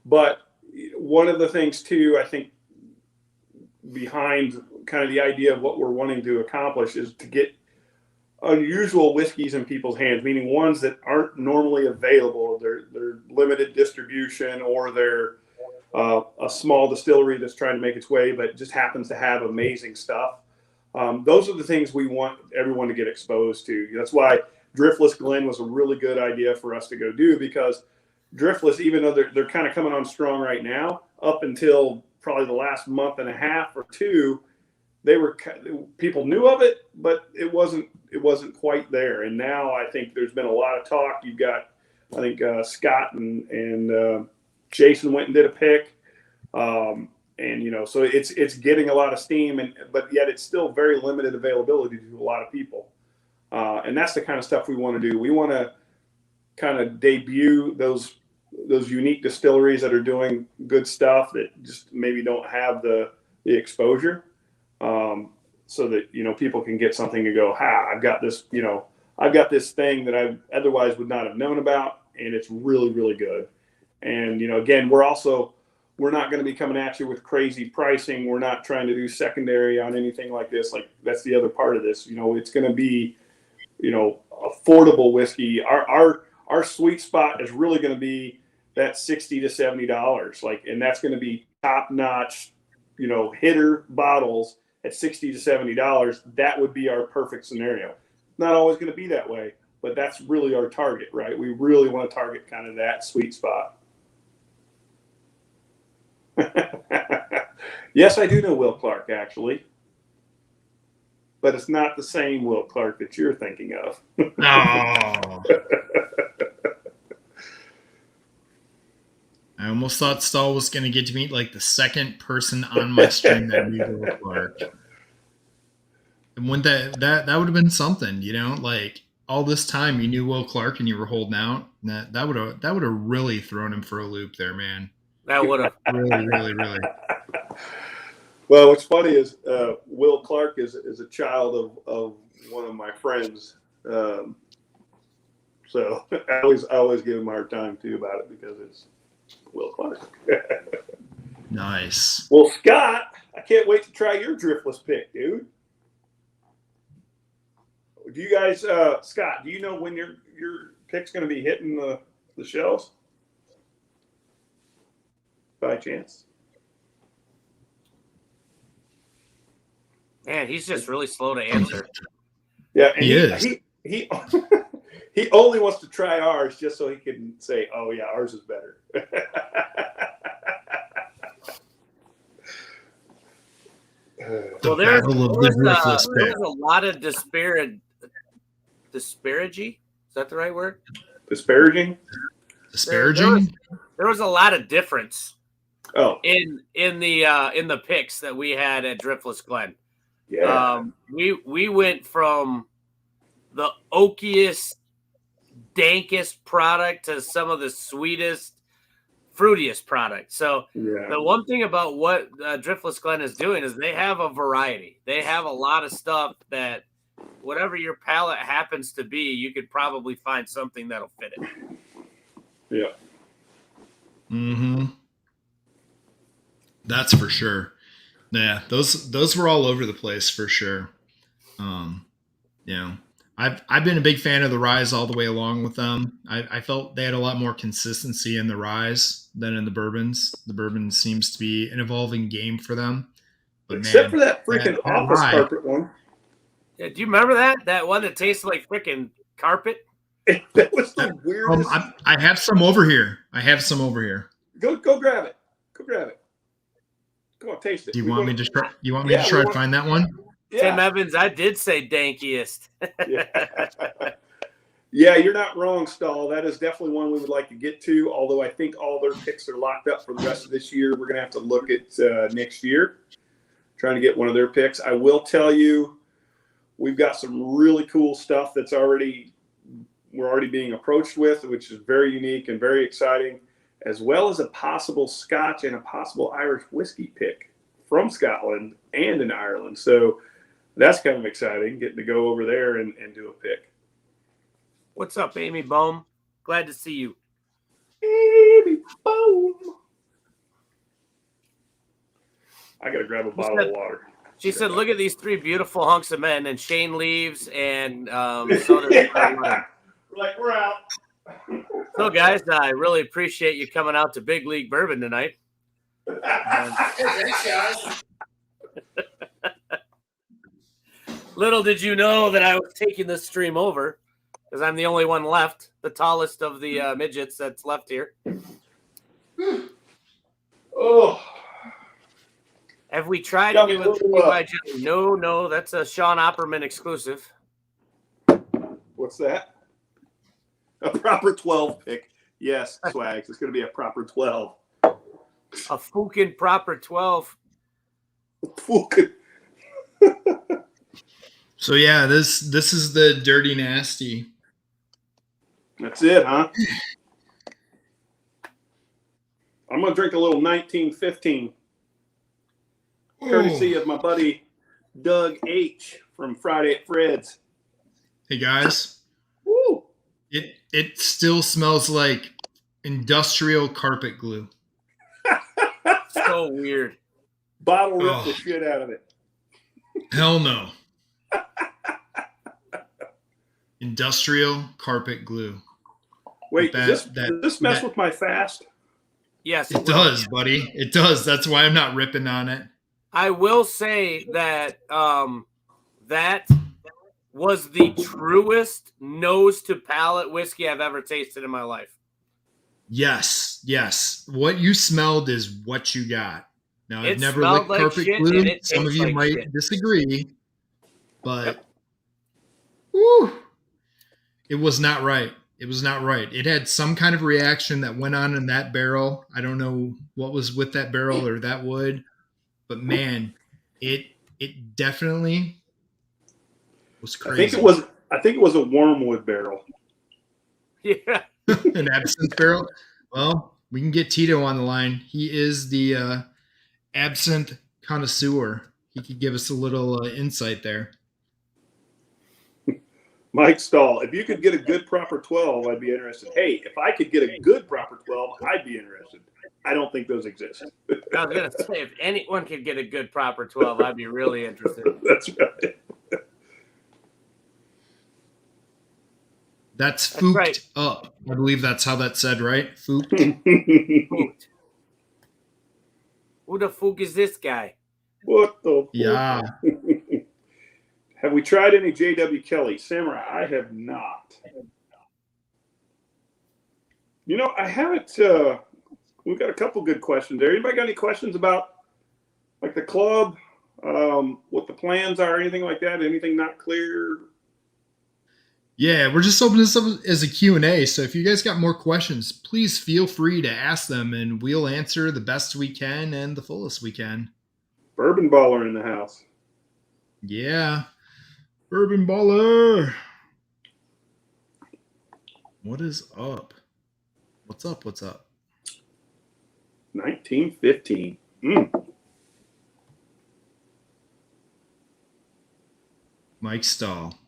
But one of the things, too, I think behind kind of the idea of what we're wanting to accomplish is to get unusual whiskeys in people's hands, meaning ones that aren't normally available. They're limited distribution, or they're a small distillery that's trying to make its way, but just happens to have amazing stuff. Those are the things we want everyone to get exposed to. That's why Driftless Glen was a really good idea for us to go do, because Driftless, even though they're kind of coming on strong right now, up until probably the last month and a half or two, people knew of it, but it wasn't quite there. And now I think there's been a lot of talk. You've got, I think Scott and Jason went and did a pick, and so it's getting a lot of steam, but yet it's still very limited availability to a lot of people. And that's the kind of stuff we want to do. We want to kind of debut those unique distilleries that are doing good stuff that just maybe don't have the exposure, so that people can get something to go, I've got this thing that I otherwise would not have known about, and it's really, really good. And again, we're not going to be coming at you with crazy pricing. We're not trying to do secondary on anything like this. Like, that's the other part of this. It's going to be affordable whiskey. Our sweet spot is really going to be that $60 to $70, and that's going to be top notch, hitter bottles at $60 to $70. That would be our perfect scenario. Not always going to be that way, but that's really our target, right? We really want to target kind of that sweet spot. Yes, I do know Will Clark, actually. But it's not the same Will Clark that you're thinking of. Oh. I almost thought Stahl was going to get to meet like the second person on my stream that knew Will Clark. And when that would have been something, like all this time you knew Will Clark and you were holding out. That would have really thrown him for a loop there, man. That would have really, really, really. Well, what's funny is Will Clark is a child of one of my friends, so I always give him a hard time too about it, because it's Will Clark. Nice. Well, Scott, I can't wait to try your Driftless pick, dude. Do you guys, Scott? Do you know when your pick's going to be hitting the shelves? By chance? Man, he's just really slow to answer. Yeah, and he is. He only wants to try ours just so he can say, "Oh yeah, ours is better." Well, there was a lot of disparaging. Is that the right word? Disparaging. There was a lot of difference. Oh, in the picks that we had at Driftless Glen. Yeah. We went from the oakiest, dankest product to some of the sweetest, fruitiest product. So the one thing about what Driftless Glen is doing is they have a variety. They have a lot of stuff that whatever your palate happens to be, you could probably find something that'll fit it. Yeah. Mm-hmm. That's for sure. Yeah, those were all over the place for sure. You know, I've been a big fan of the Rise all the way along with them. I felt they had a lot more consistency in the Rise than in the bourbons. The bourbon seems to be an evolving game for them. But Except man, for that freaking that office Rye, carpet one. Yeah, do you remember that one that tasted like freaking carpet? That was the weirdest. I have some over here. I have some over here. Go grab it. Go grab it. Go on, taste it. Do you want me to try? You want me Yeah, to try we to want- find that one? Tim Yeah. Evans, I did say dankiest. Yeah, you're not wrong, Stahl. That is definitely one we would like to get to, although I think all their picks are locked up for the rest of this year. We're going to have to look at next year, trying to get one of their picks. I will tell you, we've got some really cool stuff we're already being approached with, which is very unique and very exciting, as well as a possible Scotch and a possible Irish whiskey pick from Scotland and in Ireland. So that's kind of exciting, getting to go over there and do a pick. What's up, Amy Bohm? Glad to see you. Baby, boom. I got to grab a bottle of water. She said, look at these three beautiful hunks of men, and Shane leaves, and so does Like, we're out. So, guys, I really appreciate you coming out to Big League Bourbon tonight. Thanks, guys. Little did you know that I was taking this stream over, because I'm the only one left, the tallest of the midgets that's left here. Oh, Have we tried Got to me do a it? little up. No, that's a Sean Opperman exclusive. what's that? A proper 12 pick. Yes, Swags. It's going to be a proper 12. A fucking proper 12. Fucking. So yeah, this is the Dirty Nasty. That's it, huh? I'm going to drink a little 1915, courtesy of my buddy Doug H. from Friday at Fred's. Hey guys, Woo! it still smells like industrial carpet glue. So weird. Bottle ripped the shit out of it. Hell no. Industrial carpet glue. Wait, does this mess that- with my fast? Yes, It does, buddy. It does. That's why I'm not ripping on it. I will say that that was the truest nose to palate whiskey I've ever tasted in my life. Yes. What you smelled is what you got. Now, I've It never smelled licked like carpet shit, glue. and it Some of tastes you like might shit. disagree, but Yep. whew, it was not right. It was not right. It had some kind of reaction that went on in that barrel. I don't know what was with that barrel or that wood, but man, it definitely was crazy. I think it was a wormwood barrel. Yeah. An absinthe barrel. Well, we can get Tito on the line. He is the absinthe connoisseur. He could give us a little insight there. Mike Stahl, if you could get a good proper 12, I'd be interested. Hey, if I could get a good proper 12, I'd be interested. I don't think those exist. I was going to say, if anyone could get a good proper 12, I'd be really interested. That's right. That's fooked right. up. I believe that's how that's said, right? Fooked. Fooked. Who the fuck is this guy? What the fuck? Yeah. Have we tried any J.W. Kelly? Samurai, I have not. You know, I haven't. We've got a couple good questions there. Anybody got any questions about like the club, what the plans are, anything like that? Anything not clear? Yeah, we're just opening this up as a Q&A. So if you guys got more questions, please feel free to ask them, and we'll answer the best we can and the fullest we can. Bourbon baller in the house. Yeah. Bourbon baller. What is up? What's up? 1915. Mike Stahl.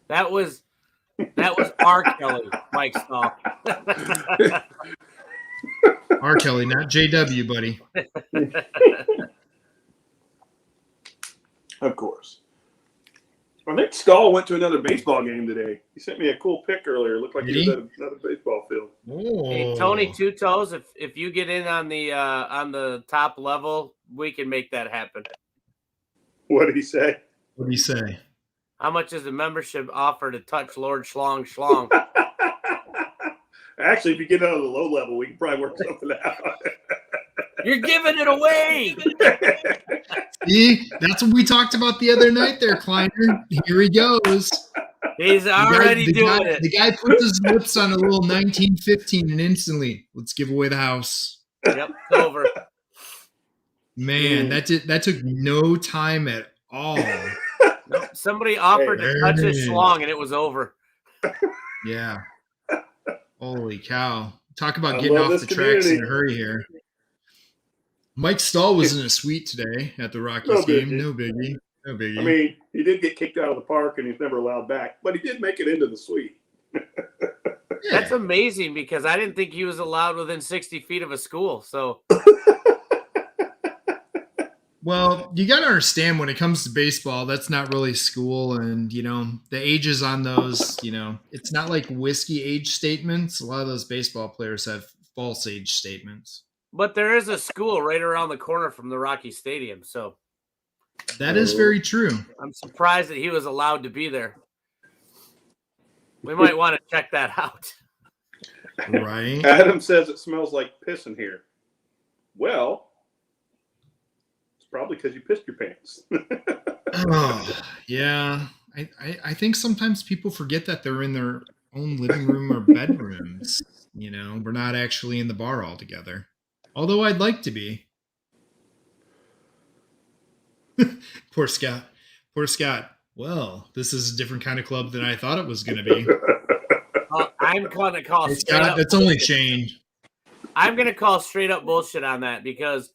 That was R. Kelly, Mike Stahl. R. Kelly, not JW, buddy. Of course. I think Stahl went to another baseball game today. He sent me a cool pic earlier. It looked like he was at another baseball field. Hey, Tony Two Toes, if you get in on the top level, we can make that happen. What did he say? What did he say? How much is the membership offer to touch Lord Schlong Schlong? Actually, if you get out of the low level, we can probably work something out. You're giving it away. See, that's what we talked about the other night there, Kleiner. Here he goes. He's already doing it. The guy puts his lips on a little 1915 and instantly, let's give away the house. Yep, it's over. Man, that took no time at all. Somebody offered to touch his schlong and it was over. Yeah. Holy cow. Talk about getting off the tracks in a hurry here. Mike Stahl was in a suite today at the Rockies game. No biggie. No biggie. I mean, he did get kicked out of the park and he's never allowed back, but he did make it into the suite. That's amazing because I didn't think he was allowed within 60 feet of a school. So, well, you got to understand when it comes to baseball, that's not really school. And, the ages on those, it's not like whiskey age statements. A lot of those baseball players have false age statements. But there is a school right around the corner from the Rocky Stadium. So that is very true. I'm surprised that he was allowed to be there. We might want to check that out. Right. Adam says it smells like piss in here. Well, it's probably because you pissed your pants. Oh, yeah. I think sometimes people forget that they're in their own living room or bedrooms. We're not actually in the bar all together. Although I'd like to be. Poor Scott. Well, this is a different kind of club than I thought it was going to be. I'm going to call Scott, that's only change. I'm going to call straight up bullshit on that because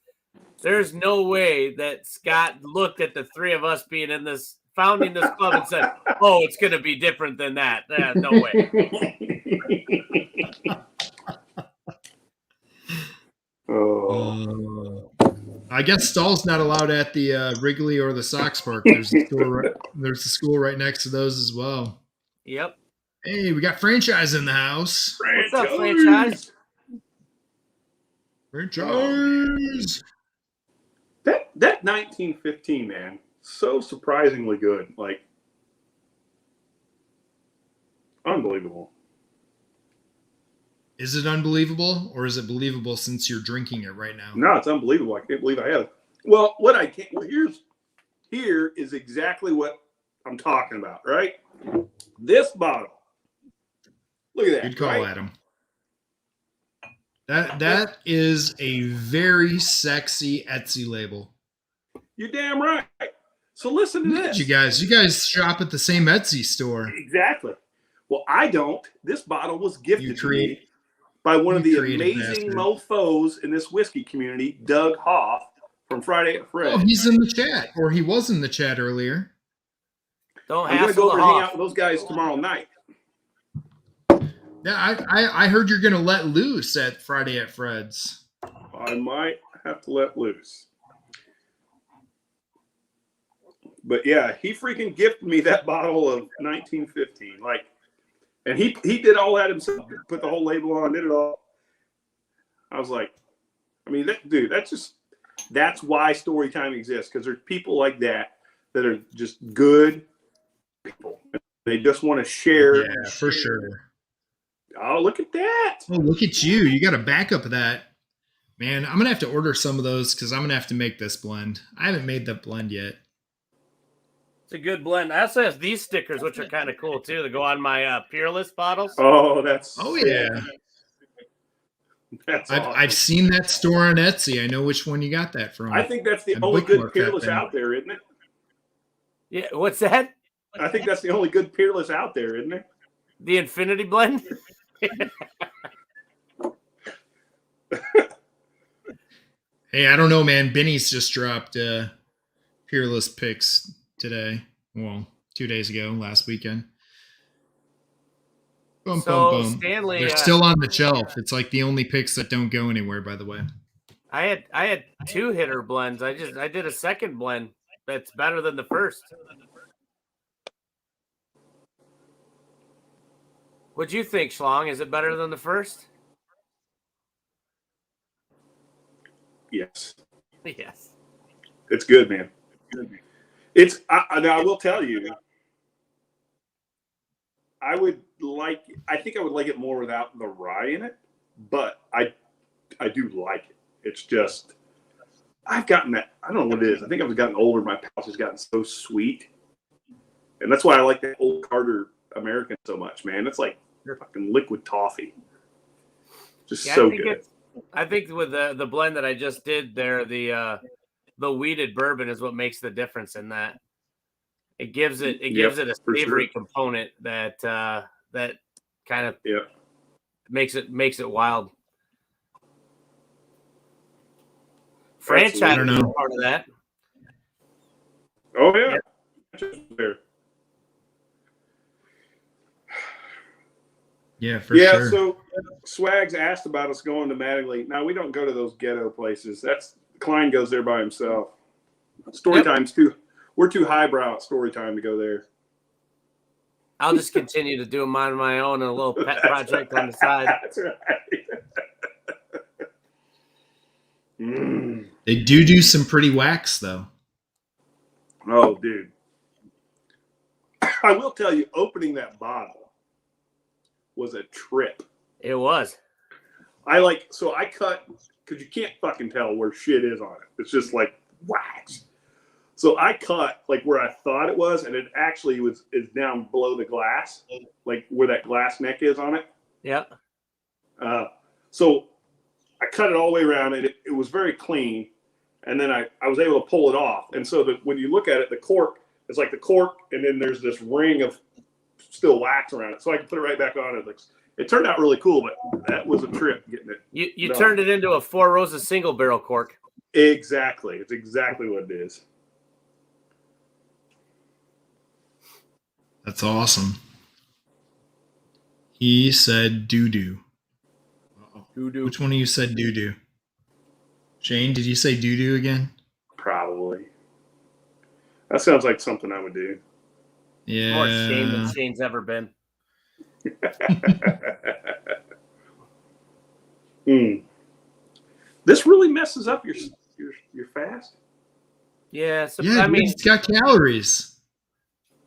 there's no way that Scott looked at the three of us being in this, founding this club and said, oh, it's going to be different than that. No way. I guess Stahl's not allowed at the Wrigley or the Sox Park. There's a school right next to those as well. Yep. Hey, we got Franchise in the house. What's up, Franchise? Franchise. That 1915, man, so surprisingly good. Like, unbelievable. Is it unbelievable, or is it believable since you're drinking it right now? No, it's unbelievable. I can't believe I have it. Well, what I can't. Well, here is exactly what I'm talking about. Right, this bottle. Look at that. Good call, Adam. That is a very sexy Etsy label. You're damn right. So listen to this. You guys shop at the same Etsy store. Exactly. Well, I don't. This bottle was gifted to me by one of the amazing mofos in this whiskey community, Doug Hoff from Friday at Fred's. Oh, he's in the chat, or he was in the chat earlier. I'm going to go over and hang out with those guys tomorrow night. Yeah, I heard you're going to let loose at Friday at Fred's. I might have to let loose. But yeah, he freaking gifted me that bottle of 1915. And he did all that himself, put the whole label on, did it all. I was like, I mean, that's why Storytime exists, because there's people like that are just good people. They just want to share. Yeah, for sure. Oh, look at that. Oh, look at you. You got a backup of that. Man, I'm going to have to order some of those because I'm going to have to make this blend. I haven't made that blend yet. It's a good blend. I also have these stickers, which are kind of cool, too, that go on my Peerless bottles. Oh, yeah. That's I've seen that store on Etsy. I know which one you got that from. I think that's the only good Peerless out there, isn't it? Yeah, what's that? I think that's the only good Peerless out there, isn't it? The Infinity Blend? Hey, I don't know, man. Benny's just dropped Peerless picks. Today, well, 2 days ago, last weekend. Bum, bum, So bum. Stanley, They're still on the shelf. It's like the only picks that don't go anywhere, by the way. I had 2-hitter blends. I did a second blend that's better than the first. What'd you think, Schlong? Is it better than the first? Yes. Yes. It's good, man. Now I will tell you, I think I would like it more without the rye in it, but I do like it. It's just, I've gotten that, I don't know what it is. I think I've gotten older. My palate has gotten so sweet. And that's why I like that old Carter American so much, man. It's like fucking liquid toffee. Just so good. I think with the blend that I just did there, the wheated bourbon is what makes the difference in that. It gives it a savory component that kind of makes it wild. Franchise is part of that. Oh yeah. There. Yeah, for sure. So Swags asked about us going to Mattingly. Now we don't go to those ghetto places. Klein goes there by himself. Storytime's we're too highbrow at Storytime to go there. I'll just continue to do them on my own and a little pet project on the side. That's right. They do some pretty wax, though. Oh, dude. I will tell you, opening that bottle was a trip. It was. I cut, because you can't fucking tell where shit is on it. It's just like wax. So I cut like where I thought it was, and it actually is down below the glass, like where that glass neck is on it. Yeah. So I cut it all the way around, and it was very clean. And then I was able to pull it off. And so when you look at it, the cork is like the cork, and then there's this ring of still wax around it. So I can put it right back on it. It turned out really cool, but that was a trip getting it. You turned it into a Four Roses single barrel cork. Exactly. It's exactly what it is. That's awesome. He said doo-doo. Doo-doo. Which one of you said doo-doo? Shane, did you say doo-doo again? Probably. That sounds like something I would do. Yeah. More shame than Shane's ever been. This really messes up your fast. Yeah. So, I mean, it's got calories.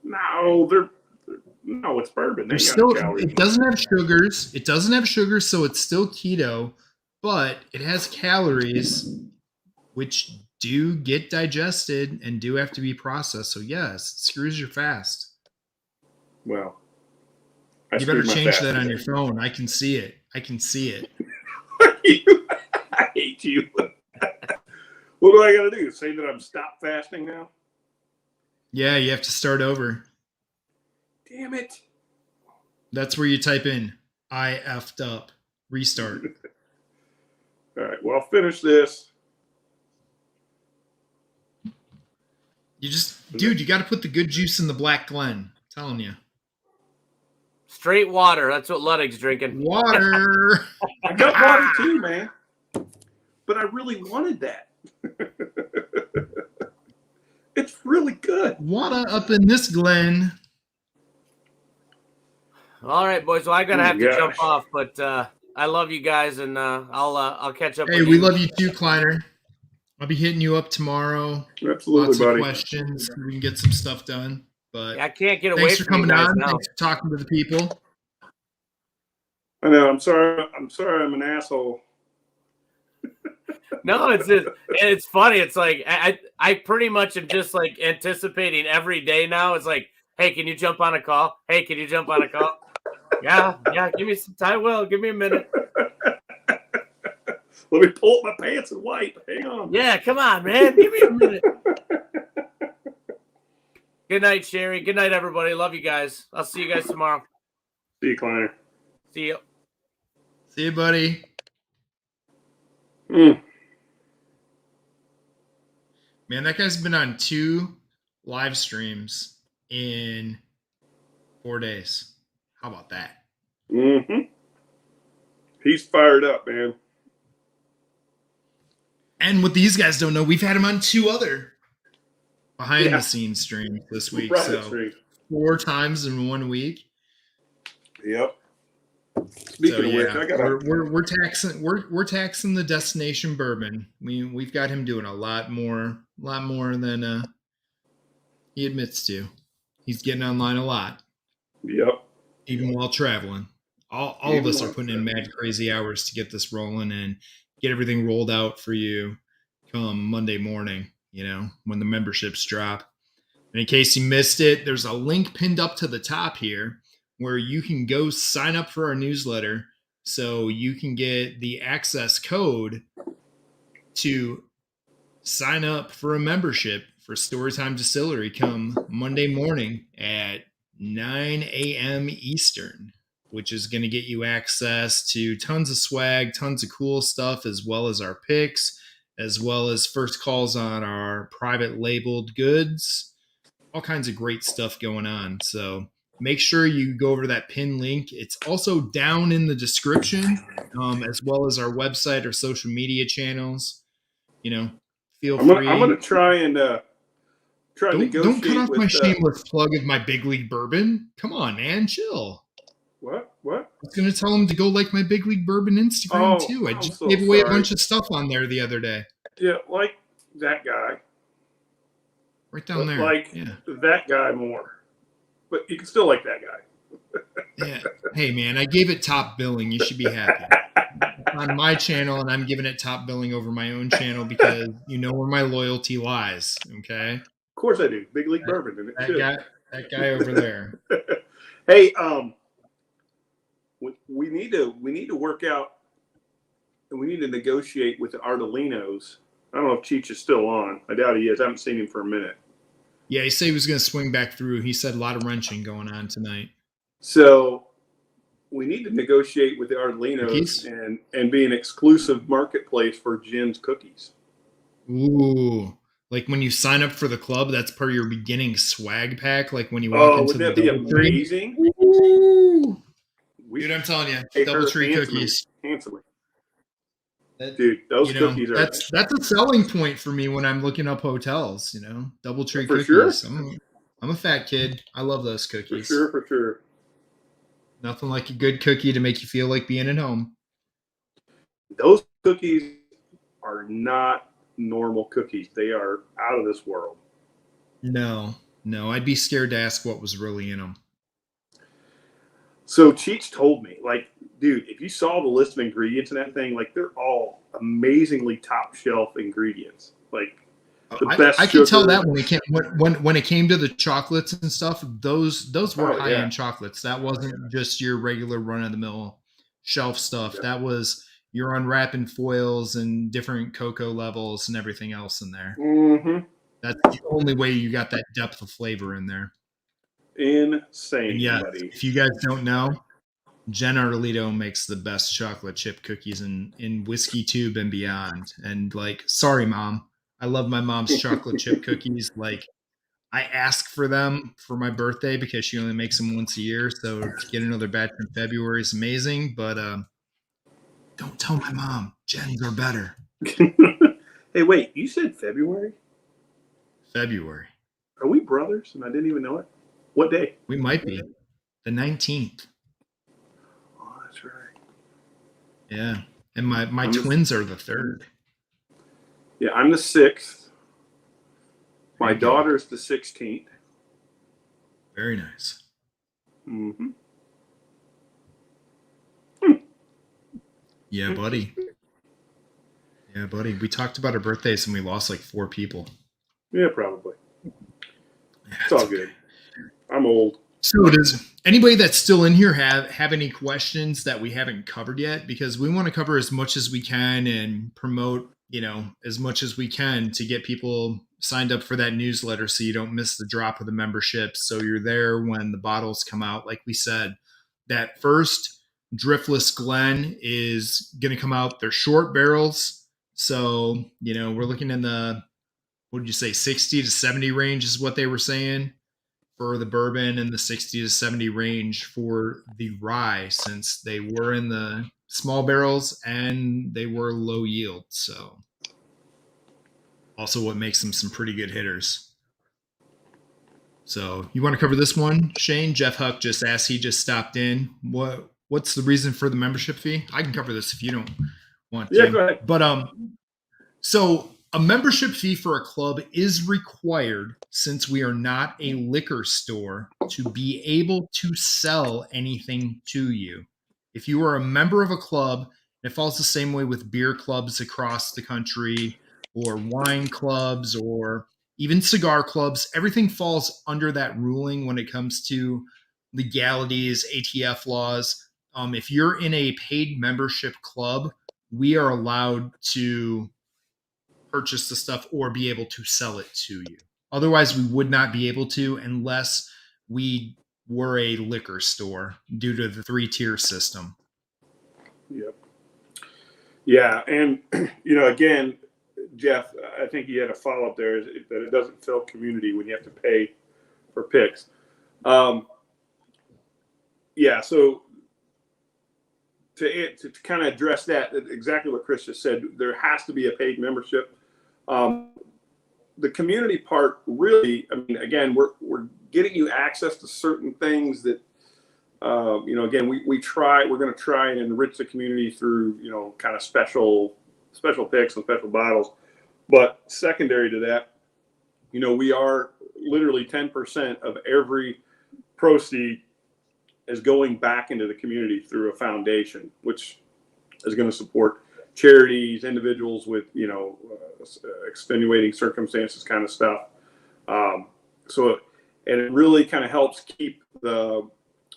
No, it's bourbon. It doesn't have sugars. It doesn't have sugars, so it's still keto, but it has calories, which do get digested and do have to be processed. So yes, it screws your fast. Well, you better change that on your phone. I can see it. I hate you. What do I got to do? Say that I'm stopped fasting now? Yeah, you have to start over. Damn it. That's where you type in, I effed up. Restart. All right, well, I'll finish this. Dude, you got to put the good juice in the Black Glen. I'm telling you. Straight water. That's what Ludwig's drinking. Water. I got water too, man. But I really wanted that. It's really good. Water up in this Glen. All right, boys. Well, I'm gonna have to jump off, but I love you guys, and I'll catch up. Hey, we love you too, Kleiner. I'll be hitting you up tomorrow. Absolutely, lots buddy. Of questions. We can get some stuff done. But I can't get away. Thanks for coming on. Now. Thanks for talking to the people. I know. I'm sorry. I'm an asshole. No, it's funny. It's like I pretty much am just like anticipating every day now. It's like, hey, can you jump on a call? Hey, can you jump on a call? Yeah. Give me some time. Well, give me a minute. Let me pull up my pants and wipe. Hang on. Yeah, come on, man. Give me a minute. Good night, Sherry. Good night, everybody. Love you guys. I'll see you guys tomorrow. See you, Kleiner. See you. See you, buddy. Man, that guy's been on 2 live streams in 4 days. How about that? Mm-hmm. He's fired up, man. And what these guys don't know, we've had him on 2 other behind the scenes streams this week. Private So stream. 4 times in 1 week. Yep. Speaking of which, I got we're taxing the destination bourbon. We've got him doing a lot more than he admits to. He's getting online a lot. Yep. Even while traveling. All of us are putting in mad crazy hours to get this rolling and get everything rolled out for you come Monday morning, when the memberships drop. And in case you missed it, there's a link pinned up to the top here where you can go sign up for our newsletter so you can get the access code to sign up for a membership for Storytime Distillery come Monday morning at 9 a.m. Eastern, which is going to get you access to tons of swag, tons of cool stuff, as well as our picks, as well as first calls on our private labeled goods, all kinds of great stuff going on. So make sure you go over to that pin link. It's also down in the description, as well as our website or social media channels. Feel free. I'm going to try and negotiate. Don't cut off my shameless plug of my Big League Bourbon. Come on, man, chill. What? I was going to tell him to go like my Big League Bourbon Instagram too. I just gave away a bunch of stuff on there the other day. Yeah, like that guy. Right down there. Like that guy more. But you can still like that guy. Yeah. Hey, man, I gave it top billing. You should be happy. On my channel, and I'm giving it top billing over my own channel because you know where my loyalty lies. Okay. Of course I do. Big League Bourbon. That guy over there. Hey, we need to work out, and we need to negotiate with the Ardolinos. I don't know if Cheech is still on. I doubt he is. I haven't seen him for a minute. Yeah, he said he was going to swing back through. He said a lot of wrenching going on tonight. So we need to negotiate with the Ardolinos and be an exclusive marketplace for Jen's cookies. Ooh. Like when you sign up for the club, that's part of your beginning swag pack. Like when you walk into the Doubletree. Amazing? Ooh. Dude, I'm telling you, Doubletree cookies. Handsomely. Dude, those cookies are... That's a selling point for me when I'm looking up hotels, Doubletree cookies. Sure. I'm a fat kid. I love those cookies. For sure. Nothing like a good cookie to make you feel like being at home. Those cookies are not normal cookies. They are out of this world. No. I'd be scared to ask what was really in them. So Cheech told me, like, dude, if you saw the list of ingredients in that thing, like, they're all amazingly top shelf ingredients. Like, the best. I could tell that when it came to the chocolates and stuff, those were high end chocolates. That wasn't just your regular run of the mill shelf stuff. Yeah. That was you're unwrapping foils and different cocoa levels and everything else in there. Mm-hmm. That's the only way you got that depth of flavor in there. Insane. And yeah, buddy. If you guys don't know, Jen Arlito makes the best chocolate chip cookies in Whiskey Tube and beyond. And like, sorry, Mom. I love my mom's chocolate chip cookies. Like, I ask for them for my birthday because she only makes them once a year. So to get another batch in February is amazing. But don't tell my mom. Jen's are better. Hey, wait. You said February? February. Are we brothers? And I didn't even know it. What day? We might be. The 19th. Oh, that's right. Yeah. And my twins are the 3rd. Yeah, I'm the 6th. My daughter's the 16th. Very nice. Mm-hmm. Yeah, buddy. Yeah, buddy. We talked about our birthdays and we lost like 4 people. Yeah, probably. It's all good. I'm old. So does anybody that's still in here have any questions that we haven't covered yet? Because we want to cover as much as we can and promote, as much as we can to get people signed up for that newsletter so you don't miss the drop of the membership. So you're there when the bottles come out. Like we said, that first Driftless Glen is going to come out. They're short barrels. So, we're looking in the, what did you say, 60 to 70 range is what they were saying for the bourbon in the 60 to 70 range for the rye, since they were in the small barrels and they were low yield. So also what makes them some pretty good hitters. So you want to cover this one, Shane? Jeff Huck just asked, he just stopped in. What's the reason for the membership fee? I can cover this if you don't want to. Yeah, go ahead. But so a membership fee for a club is required, since we are not a liquor store, to be able to sell anything to you. If you are a member of a club, it falls the same way with beer clubs across the country, or wine clubs, or even cigar clubs. Everything falls under that ruling when it comes to legalities, ATF laws. If you're in a paid membership club, we are allowed to purchase the stuff or be able to sell it to you. Otherwise, we would not be able to unless we were a liquor store due to the 3-tier system. Yep. Yeah, and again, Jeff, I think you had a follow-up there, is that it doesn't fill community when you have to pay for picks. Yeah, so to kind of address that, exactly what Chris just said, there has to be a paid membership. The community part, really, I mean, again, we're getting you access to certain things that, again, we're going to try and enrich the community through, kind of special picks and special bottles. But secondary to that, we are literally 10% of every proceed is going back into the community through a foundation, which is going to support charities, individuals with, extenuating circumstances kind of stuff. And it really kind of helps keep a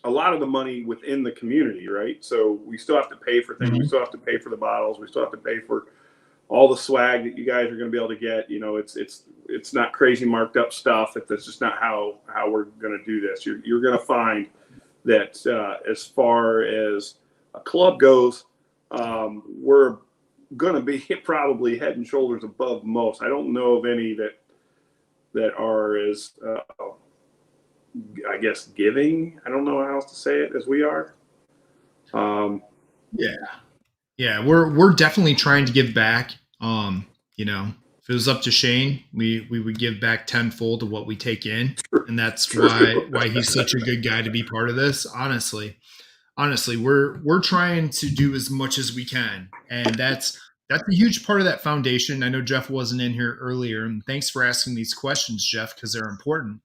lot of the money within the community, right? So we still have to pay for things. Mm-hmm. We still have to pay for the bottles. We still have to pay for all the swag that you guys are going to be able to get. It's not crazy marked up stuff. That's just not how we're going to do this. You're going to find that as far as a club goes, we're going to be probably head and shoulders above most. I don't know of any that are as, I guess, giving. I don't know how else to say it, as we are. Yeah, we're definitely trying to give back. If it was up to Shane, we would give back tenfold of what we take in, and that's why he's such a good guy to be part of this. Honestly, we're trying to do as much as we can, and that's a huge part of that foundation. I know Jeff wasn't in here earlier, and thanks for asking these questions, Jeff, because they're important.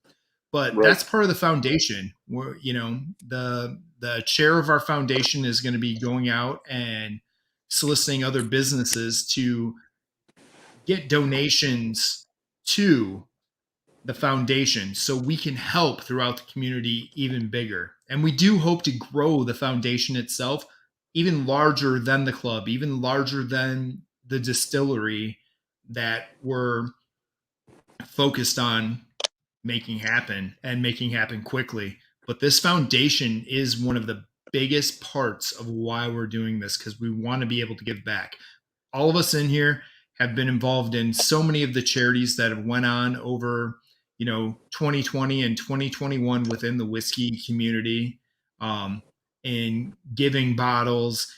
But That's part of the foundation. Where the chair of our foundation is going to be going out and soliciting other businesses to get donations to the foundation so we can help throughout the community even bigger. And we do hope to grow the foundation itself even larger than the club, even larger than the distillery that we're focused on making happen quickly. But this foundation is one of the biggest parts of why we're doing this, because we want to be able to give back. All of us in here have been involved in so many of the charities that have went on over, 2020 and 2021 within the whiskey community, in giving bottles,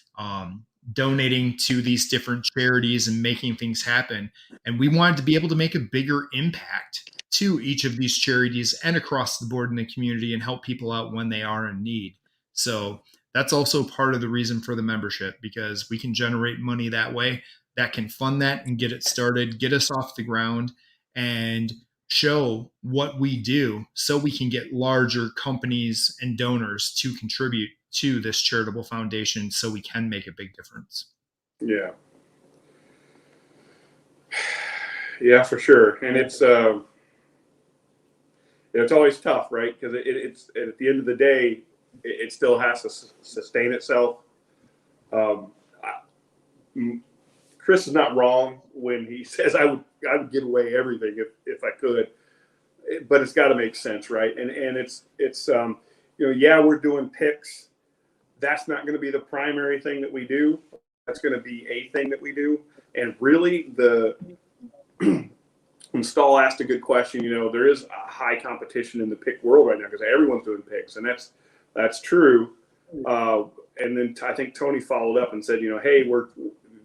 donating to these different charities and making things happen. And we wanted to be able to make a bigger impact to each of these charities and across the board in the community and help people out when they are in need. So that's also part of the reason for the membership, because we can generate money that way that can fund that and get it started, get us off the ground, and show what we do so we can get larger companies and donors to contribute to this charitable foundation so we can make a big difference. Yeah. Yeah, for sure. And it's always tough, right? Because it's at the end of the day, it still has to sustain itself. Chris is not wrong when he says I would give away everything if I could, but it's got to make sense, right? And it's we're doing picks. That's not going to be the primary thing that we do. That's going to be a thing that we do. And really, when And Stahl asked a good question. There is a high competition in the pick world right now because everyone's doing picks, and that's true. And then I think Tony followed up and said, hey,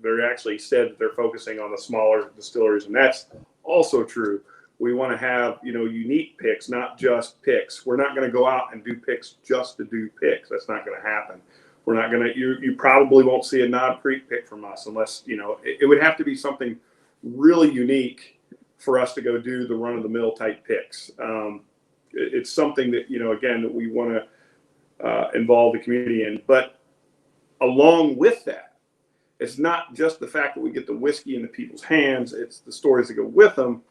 they're actually said that they're focusing on the smaller distilleries, and that's also true. We want to have, unique picks, not just picks. We're not going to go out and do picks just to do picks. That's not going to happen. We're not going to, you probably won't see a Knob Creek pick from us unless, it would have to be something really unique for us to go do the run of the mill type picks. It's something that, again, that we want to involve the community in. But along with that, it's not just the fact that we get the whiskey into people's hands, it's the stories that go with them.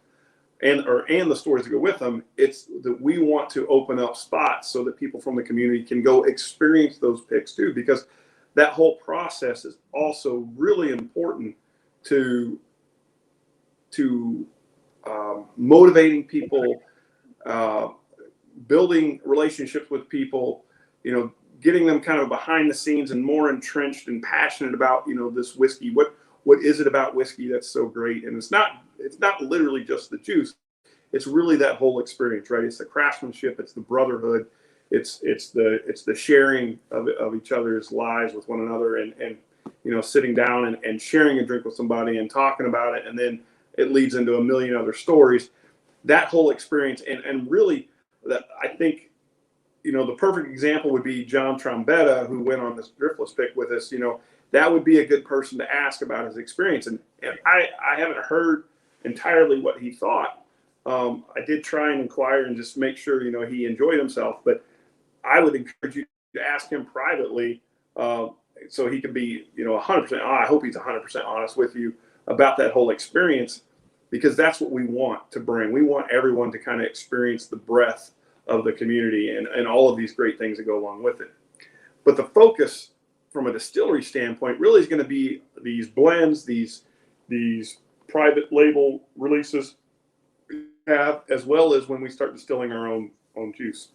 And the stories that go with them, it's that we want to open up spots so that people from the community can go experience those picks too, because that whole process is also really important to motivating people, building relationships with people, getting them kind of behind the scenes and more entrenched and passionate about, this whiskey. What is it about whiskey that's so great? And it's not literally just the juice. It's really that whole experience, right? It's the craftsmanship, it's the brotherhood, it's the sharing of each other's lives with one another, and sitting down and sharing a drink with somebody and talking about it, and then it leads into a million other stories. That whole experience, and really, that I think, the perfect example would be John Trombetta, who went on this Driftless pick with us. That would be a good person to ask about his experience. And I haven't heard entirely what he thought. I did try and inquire and just make sure, he enjoyed himself. But I would encourage you to ask him privately so he can be, 100%. I hope he's 100% honest with you about that whole experience, because that's what we want to bring. We want everyone to kind of experience the breadth of the community and all of these great things that go along with it. But the focus from a distillery standpoint really is going to be these blends, these private label releases we have, as well as when we start distilling our own juice.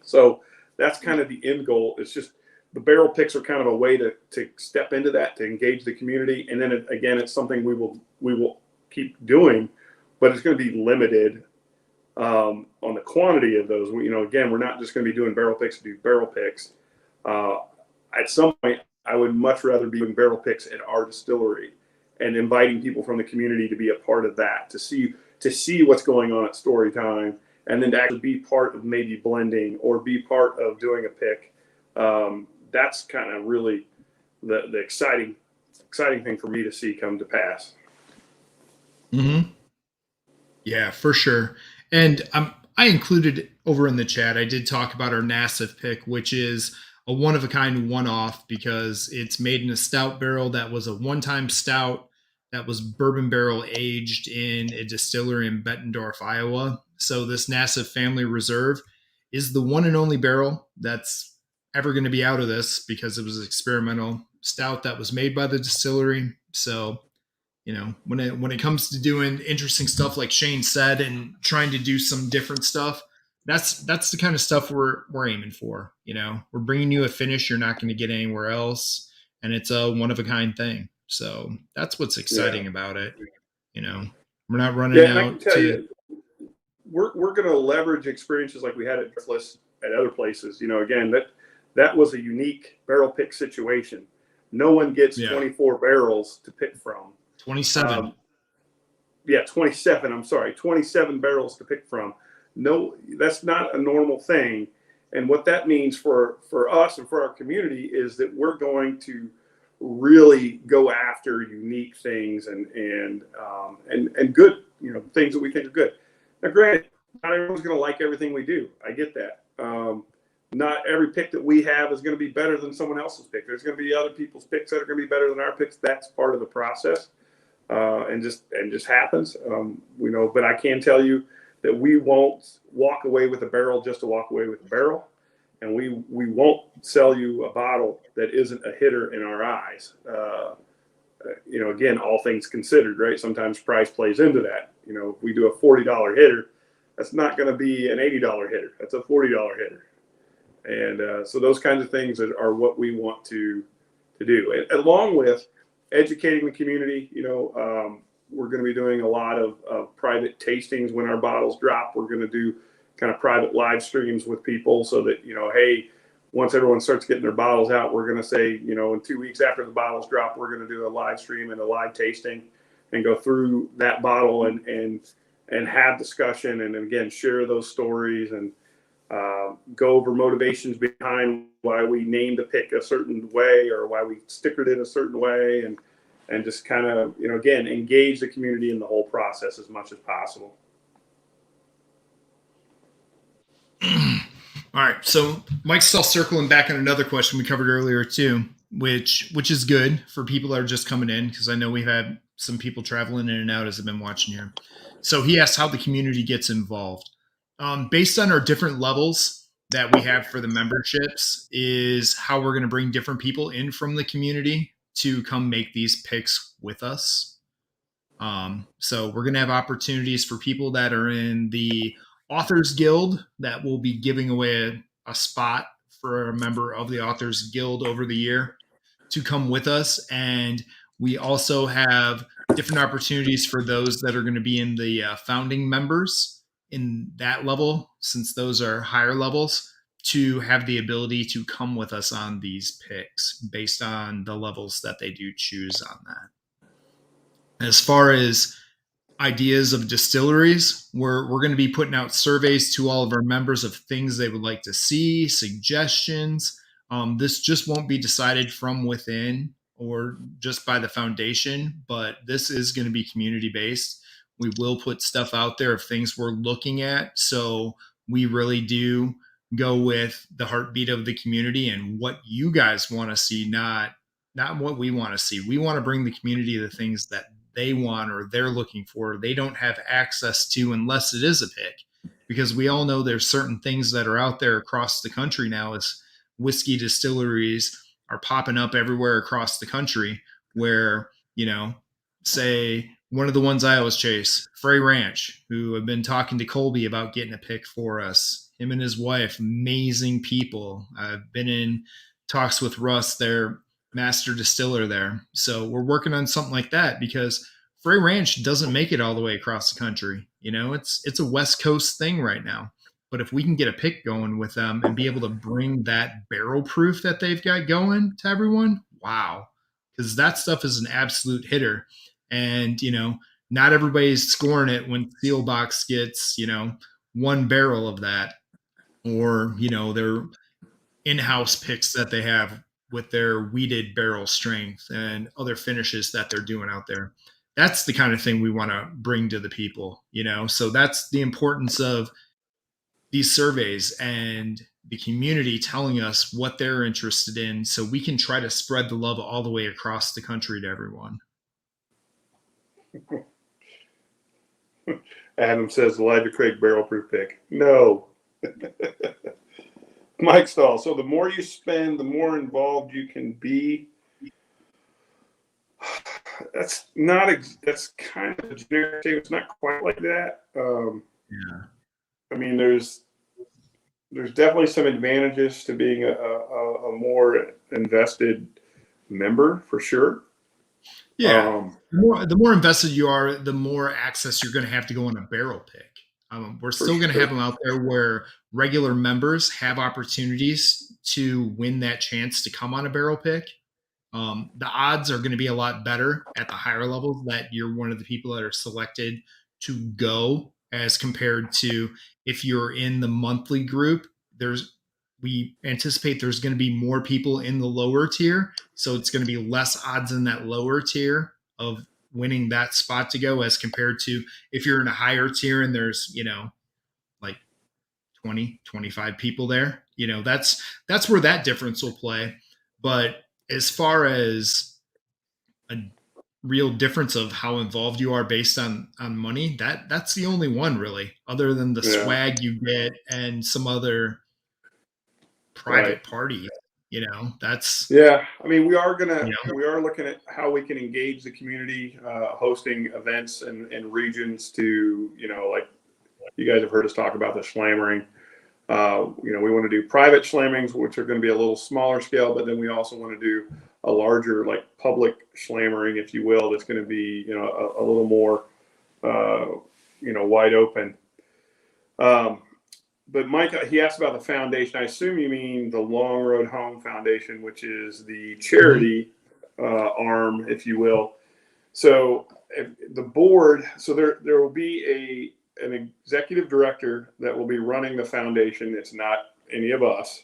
So that's kind of the end goal. It's just the barrel picks are kind of a way to step into that, to engage the community. And then again, it's something we will keep doing, but it's going to be limited on the quantity of those. Again, we're not just going to be doing barrel picks to do barrel picks. At some point, I would much rather be doing barrel picks at our distillery and inviting people from the community to be a part of that, to see what's going on at Storytime, and then to actually be part of maybe blending or be part of doing a pick. That's kind of really the exciting thing for me to see come to pass. Mm-hmm. Yeah, for sure. And I included over in the chat, I did talk about our Nassif pick, which is a one-of-a-kind one-off because it's made in a stout barrel that was a one-time stout that was bourbon barrel aged in a distillery in Bettendorf, Iowa. So this Nassif Family Reserve is the one and only barrel that's ever going to be out of this, because it was an experimental stout that was made by the distillery. So, when it comes to doing interesting stuff like Shane said and trying to do some different stuff, that's the kind of stuff we're aiming for. We're bringing you a finish you're not going to get anywhere else, and it's a one of a kind thing. So that's what's exciting about it. We're not running out. I can tell you, we're going to leverage experiences like we had at Driftless at other places. Again, that was a unique barrel pick situation. No one gets 24 barrels to pick from. 27. 27. I'm sorry, 27 barrels to pick from. No, that's not a normal thing. And what that means for us and for our community is that we're going to really go after unique things and good, things that we think are good. Now, granted, not everyone's going to like everything we do. I get that. Not every pick that we have is going to be better than someone else's pick. There's going to be other people's picks that are going to be better than our picks. That's part of the process, and just happens. But I can tell you that we won't walk away with a barrel just to walk away with a barrel, and we won't sell you a bottle that isn't a hitter in our eyes. Again, all things considered, right? Sometimes price plays into that. If we do a $40 hitter, that's not going to be an $80 hitter. That's a $40 hitter. And so those kinds of things are what we want to do, and along with educating the community. we're going to be doing a lot of private tastings when our bottles drop. We're going to do kind of private live streams with people so that, hey, once everyone starts getting their bottles out, we're going to say, in 2 weeks after the bottles drop, we're going to do a live stream and a live tasting and go through that bottle and have discussion, and again, share those stories and go over motivations behind why we named a pick a certain way or why we stickered it a certain way, and just kind of, again, engage the community in the whole process as much as possible. All right, so Mike's still circling back on another question we covered earlier too, which is good for people that are just coming in, because I know we've had some people traveling in and out as I've been watching here. So he asked how the community gets involved. Based on our different levels that we have for the memberships is how we're going to bring different people in from the community to come make these picks with us. So we're going to have opportunities for people that are in the Authors Guild that will be giving away a spot for a member of the Authors Guild over the year to come with us. And we also have different opportunities for those that are going to be in the founding members in that level, since those are higher levels, to have the ability to come with us on these picks based on the levels that they do choose on that. As far as ideas of distilleries, we're going to be putting out surveys to all of our members of things they would like to see, suggestions. This just won't be decided from within or just by the foundation, but this is going to be community based. We will put stuff out there of things we're looking at. So we really do go with the heartbeat of the community and what you guys want to see, not what we want to see. We want to bring the community the things that they want or they're looking for, they don't have access to unless it is a pick. Because we all know there's certain things that are out there across the country now as whiskey distilleries are popping up everywhere across the country where, say one of the ones I always chase, Frey Ranch, who have been talking to Colby about getting a pick for us. Him and his wife, amazing people. I've been in talks with Russ, their master distiller there. So we're working on something like that because Frey Ranch doesn't make it all the way across the country. It's a West Coast thing right now. But if we can get a pick going with them and be able to bring that barrel proof that they've got going to everyone, wow. Because that stuff is an absolute hitter. And, not everybody's scoring it when Seal Box gets, one barrel of that, or, their in-house picks that they have with their wheated barrel strength and other finishes that they're doing out there. That's the kind of thing we want to bring to the people, So that's the importance of these surveys and the community telling us what they're interested in so we can try to spread the love all the way across the country to everyone. Adam says Elijah Craig barrel proof pick. No. Mike Stahl. So the more you spend, the more involved you can be. That's kind of a generic thing. It's not quite like that. Yeah. I mean, there's definitely some advantages to being a more invested member for sure. Yeah. The more invested you are, the more access you're going to have to go on a barrel pick. We're still going to have them out there where regular members have opportunities to win that chance to come on a barrel pick. The odds are going to be a lot better at the higher levels that you're one of the people that are selected to go as compared to if you're in the monthly group. We anticipate there's going to be more people in the lower tier. So it's going to be less odds in that lower tier of winning that spot to go as compared to if you're in a higher tier and there's, like 20, 25 people there, that's where that difference will play. But as far as a real difference of how involved you are based on money, that's the only one really, other than the swag you get and some other private party, that's. Yeah. I mean, we are looking at how we can engage the community, hosting events and regions to, like you guys have heard us talk about the slammering. We want to do private slammings, which are going to be a little smaller scale, but then we also want to do a larger, like public slammering, if you will, that's going to be, a little more, wide open. But Mike, he asked about the foundation. I assume you mean the Long Road Home Foundation, which is the charity arm, if you will. So the board, so there will be an executive director that will be running the foundation. It's not any of us.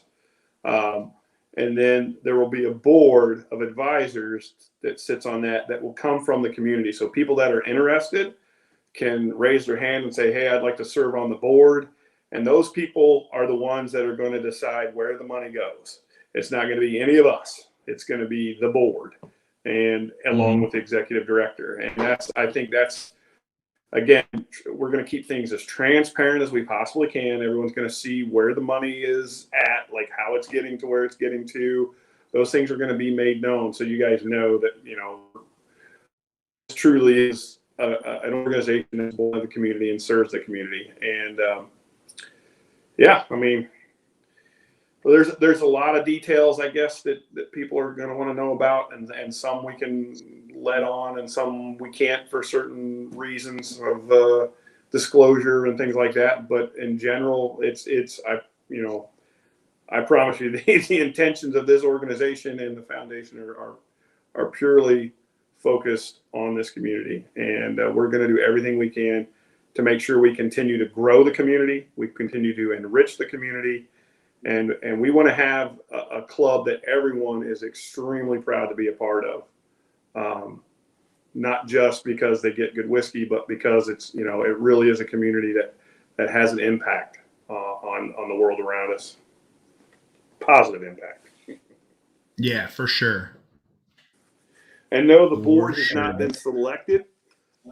And then there will be a board of advisors that sits on that will come from the community. So people that are interested can raise their hand and say, hey, I'd like to serve on the board. And those people are the ones that are going to decide where the money goes. It's not going to be any of us. It's going to be the board and along with the executive director. And I think that's, again, we're going to keep things as transparent as we possibly can. Everyone's going to see where the money is at, like how it's getting to where it's getting to. Those things are going to be made known. So you guys know that, this truly is an organization that's born of the community and serves the community. And, there's a lot of details, I guess, that people are going to want to know about, and some we can let on, and some we can't for certain reasons of disclosure and things like that. But in general, I promise you, the intentions of this organization and the foundation are purely focused on this community, and we're going to do everything we can to make sure we continue to grow the community, we continue to enrich the community, and we want to have a club that everyone is extremely proud to be a part of. Not just because they get good whiskey, but because it's, it really is a community that has an impact on the world around us. Positive impact. Yeah, for sure. And no, the board has not been selected.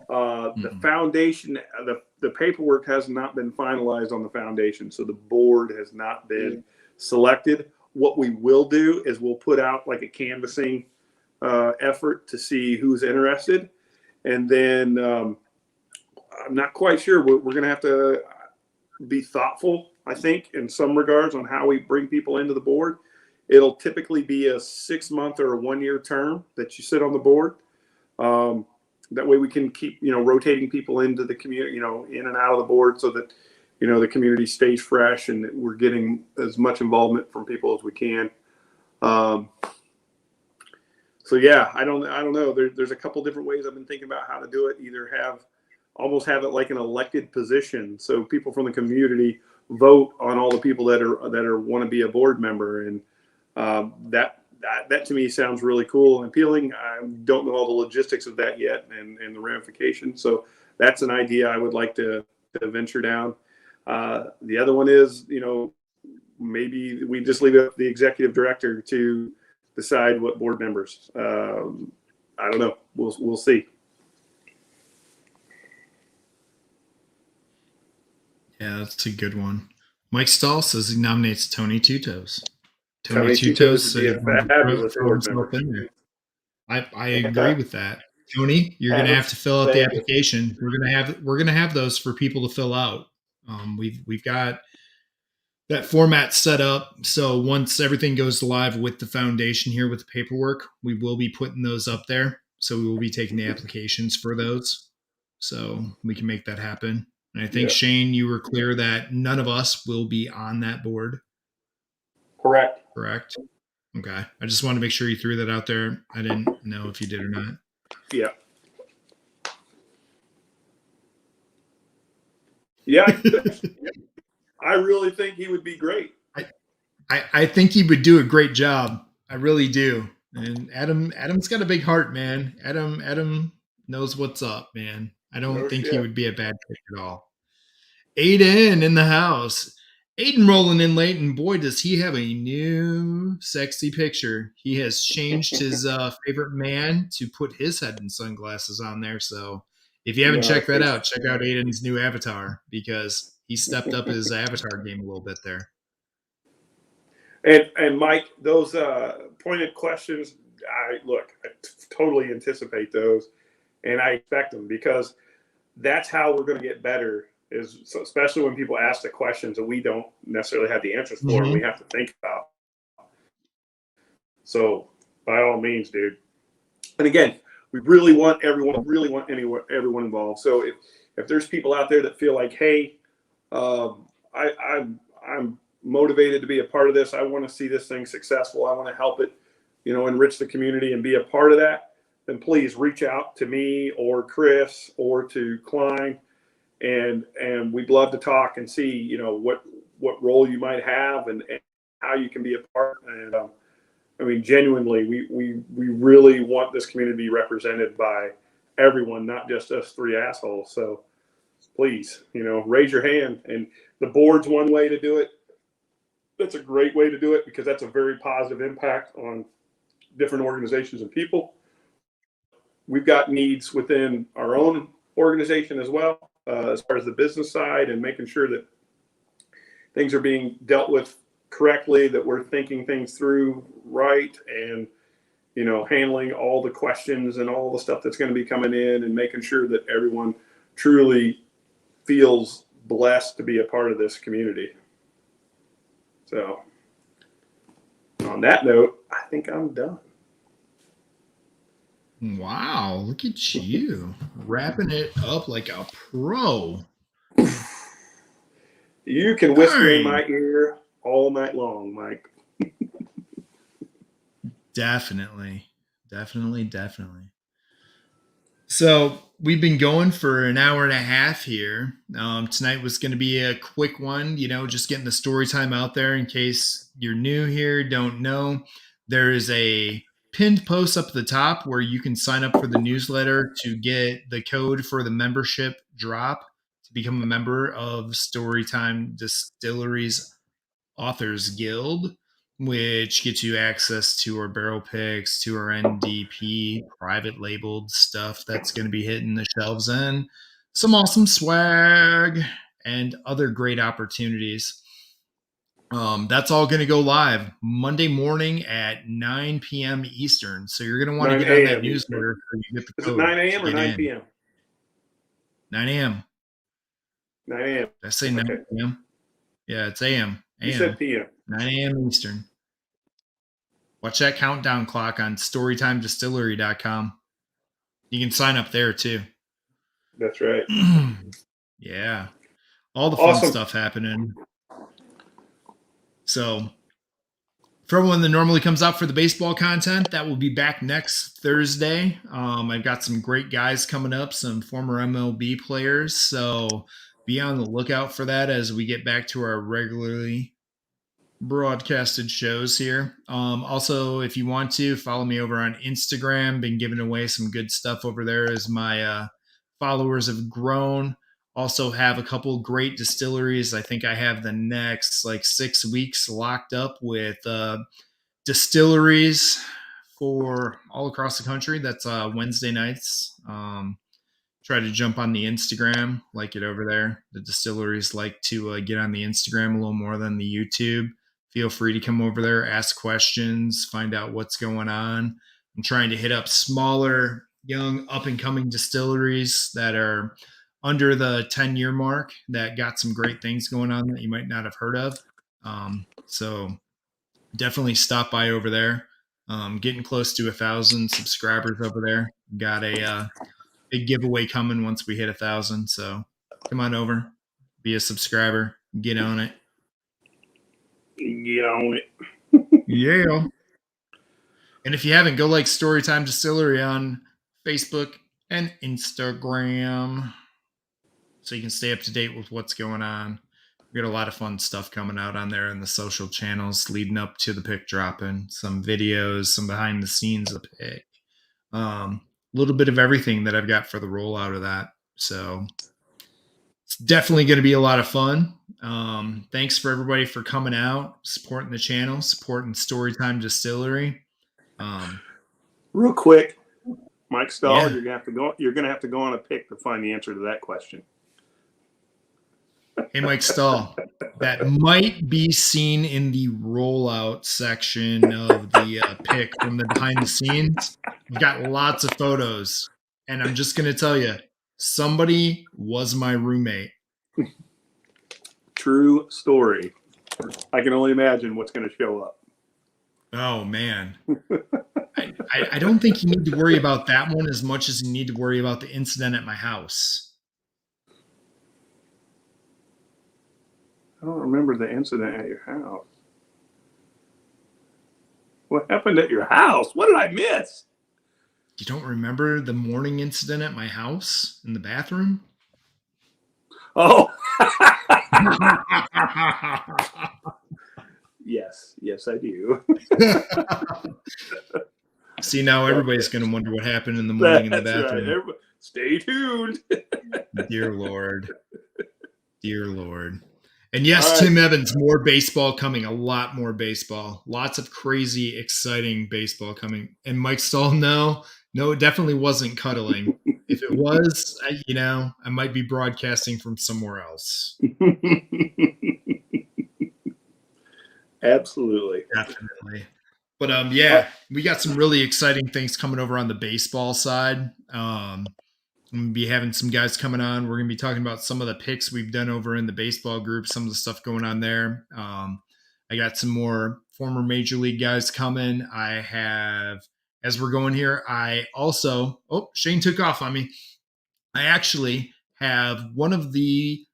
The foundation, the paperwork has not been finalized on the foundation, so the board has not been selected. What we will do is we'll put out like a canvassing effort to see who's interested, and then I'm not quite sure. We're going to have to be thoughtful, I think, in some regards on how we bring people into the board. It'll typically be a 6-month or a 1-year term that you sit on the board. That way we can keep, rotating people into the community, in and out of the board, so that, the community stays fresh and that we're getting as much involvement from people as we can. So yeah, I don't know. There's a couple different ways I've been thinking about how to do it. Either almost have it like an elected position, so people from the community vote on all the people that want to be a board member, and that to me sounds really cool and appealing. I don't know all the logistics of that yet and the ramifications. So that's an idea I would like to venture down. The other one is, maybe we just leave it up to the executive director to decide what board members. I don't know. We'll see. Yeah, that's a good one. Mike Stahl says he nominates Tony Two-Toes. Tony Two-Toes would be a fabulous board member. I agree with that. Tony, you're going to have to fill out the application. We're going to have those for people to fill out. We've got that format set up. So once everything goes live with the foundation here with the paperwork, we will be putting those up there. So we will be taking the applications for those. So we can make that happen. And I think, Shane, you were clear that none of us will be on that board. Correct. Okay. I just wanted to make sure you threw that out there. I didn't know if you did or not. Yeah. Yeah. I really think he would be great. I think he would do a great job. I really do. And Adam's got a big heart, man. Adam knows what's up, man. I don't think he would be a bad pick at all. Aiden in the house. Aiden rolling in late, and boy, does he have a new sexy picture. He has changed his favorite man to put his head and sunglasses on there. So if you haven't checked that out, check out Aiden's new avatar, because he stepped up his avatar game a little bit there. And Mike, those pointed questions, I totally anticipate those, and I expect them, because that's how we're going to get better especially when people ask the questions that we don't necessarily have the answers for, and we have to think about. So by all means, dude. And again, we really want everyone involved. So if there's people out there that feel like, hey, I'm motivated to be a part of this. I want to see this thing successful. I want to help it, enrich the community and be a part of that. Then please reach out to me or Chris or to Klein, and we'd love to talk and see, what role you might have and how you can be a part. And I mean, genuinely, we really want this community to be represented by everyone, not just us three assholes. So please, raise your hand. And the board's one way to do it. That's a great way to do it because that's a very positive impact on different organizations and people. We've got needs within our own organization as well, as far as the business side and making sure that things are being dealt with correctly, that we're thinking things through right, and handling all the questions and all the stuff that's going to be coming in, and making sure that everyone truly feels blessed to be a part of this community. So on that note, I think I'm done. Wow, look at you wrapping it up like a pro. You can whisper in my ear all night long, Mike. Definitely. So we've been going for an hour and a half here. Tonight was going to be a quick one, just getting the story time out there in case you're new here, don't know. There is a pinned post up at the top where you can sign up for the newsletter to get the code for the membership drop to become a member of Storytime Distillery's Authors Guild, which gets you access to our barrel picks, to our NDP private labeled stuff that's going to be hitting the shelves, and some awesome swag and other great opportunities. That's all going to go live Monday morning at 9 p.m. Eastern. So you're going to want to get on that newsletter so you get the code. Is it 9 a.m. or 9 p.m.? 9 a.m. 9 a.m. Did I say 9 a.m.? Yeah, it's a.m. You said p.m. 9 a.m. Eastern. Watch that countdown clock on StorytimeDistillery.com. You can sign up there too. That's right. Yeah. All the fun stuff happening. So for everyone that normally comes out for the baseball content, that will be back next Thursday. I've got some great guys coming up, some former MLB players. So be on the lookout for that as we get back to our regularly broadcasted shows here. Also, if you want to follow me over on Instagram, been giving away some good stuff over there as my followers have grown. Also have a couple great distilleries. I think I have the next 6 weeks locked up with distilleries for all across the country. That's Wednesday nights. Try to jump on the Instagram, like it over there. The distilleries like to get on the Instagram a little more than the YouTube. Feel free to come over there, ask questions, find out what's going on. I'm trying to hit up smaller, young, up-and-coming distilleries that are under the 10-year mark that got some great things going on that you might not have heard of. So definitely stop by over there. Getting close to 1,000 subscribers over there. Got a big giveaway coming once we hit 1,000. So come on over, be a subscriber, get on it. Get on it. Yeah. And if you haven't, go like Storytime Distillery on Facebook and Instagram so you can stay up to date with what's going on. We got a lot of fun stuff coming out on there in the social channels leading up to the pick dropping. Some videos, some behind the scenes of the pick. A little bit of everything that I've got for the rollout of that. So it's definitely going to be a lot of fun. Thanks for everybody for coming out, supporting the channel, supporting Storytime Distillery. Real quick, Mike Stahl, you're gonna have to go on a pick to find the answer to that question. Hey, Mike Stahl, that might be seen in the rollout section of the pick from the behind the scenes. We've got lots of photos, and I'm just going to tell you, somebody was my roommate. True story. I can only imagine what's going to show up. Oh man. I don't think you need to worry about that one as much as you need to worry about the incident at my house. I don't remember the incident at your house. What happened at your house? What did I miss? You don't remember the morning incident at my house in the bathroom? Oh, yes, I do. See, now everybody's going to wonder what happened in the morning in the That's right. bathroom. Everybody, stay tuned. Dear Lord. Dear Lord. And yes, All right. Tim Evans, more baseball coming, a lot more baseball. Lots of crazy, exciting baseball coming. And Mike Stahl, no, it definitely wasn't cuddling. If it was, I might be broadcasting from somewhere else. Absolutely. Definitely. But yeah, we got some really exciting things coming over on the baseball side. I'm going to be having some guys coming on. We're going to be talking about some of the picks we've done over in the baseball group, some of the stuff going on there. I got some more former major league guys coming. I have, as we're going here, I also, Shane took off on me. I actually have one of the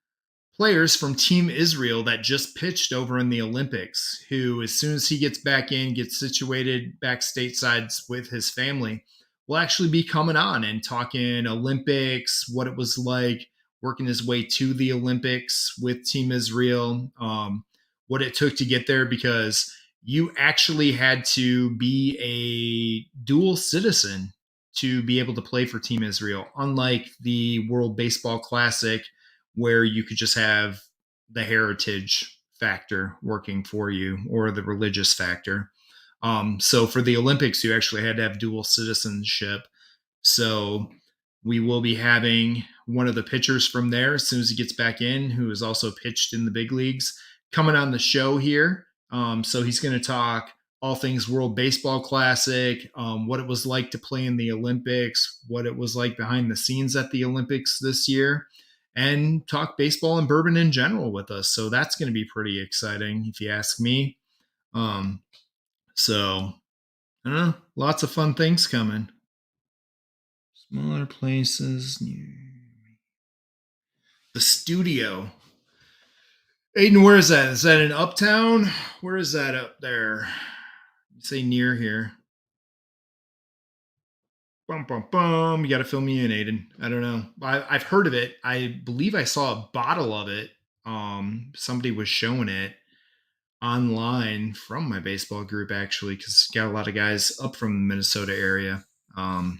players from Team Israel that just pitched over in the Olympics, who, as soon as he gets back in, gets situated back stateside with his family, will actually be coming on and talking Olympics, what it was like working his way to the Olympics with Team Israel, what it took to get there, because you actually had to be a dual citizen to be able to play for Team Israel, unlike the World Baseball Classic, where you could just have the heritage factor working for you or the religious factor. So for the Olympics, you actually had to have dual citizenship. So we will be having one of the pitchers from there, as soon as he gets back in, who has also pitched in the big leagues, coming on the show here. So he's going to talk all things World Baseball Classic, what it was like to play in the Olympics, what it was like behind the scenes at the Olympics this year, and talk baseball and bourbon in general with us. So that's going to be pretty exciting, if you ask me. So I don't know, lots of fun things coming. Smaller places near the studio. Aiden, where is that? Is that in Uptown? Where is that up there? Say near here. Bum, bum, bum. You got to fill me in, Aiden. I don't know. I've heard of it. I believe I saw a bottle of it. Somebody was showing it online from my baseball group, actually, because got a lot of guys up from the Minnesota area. I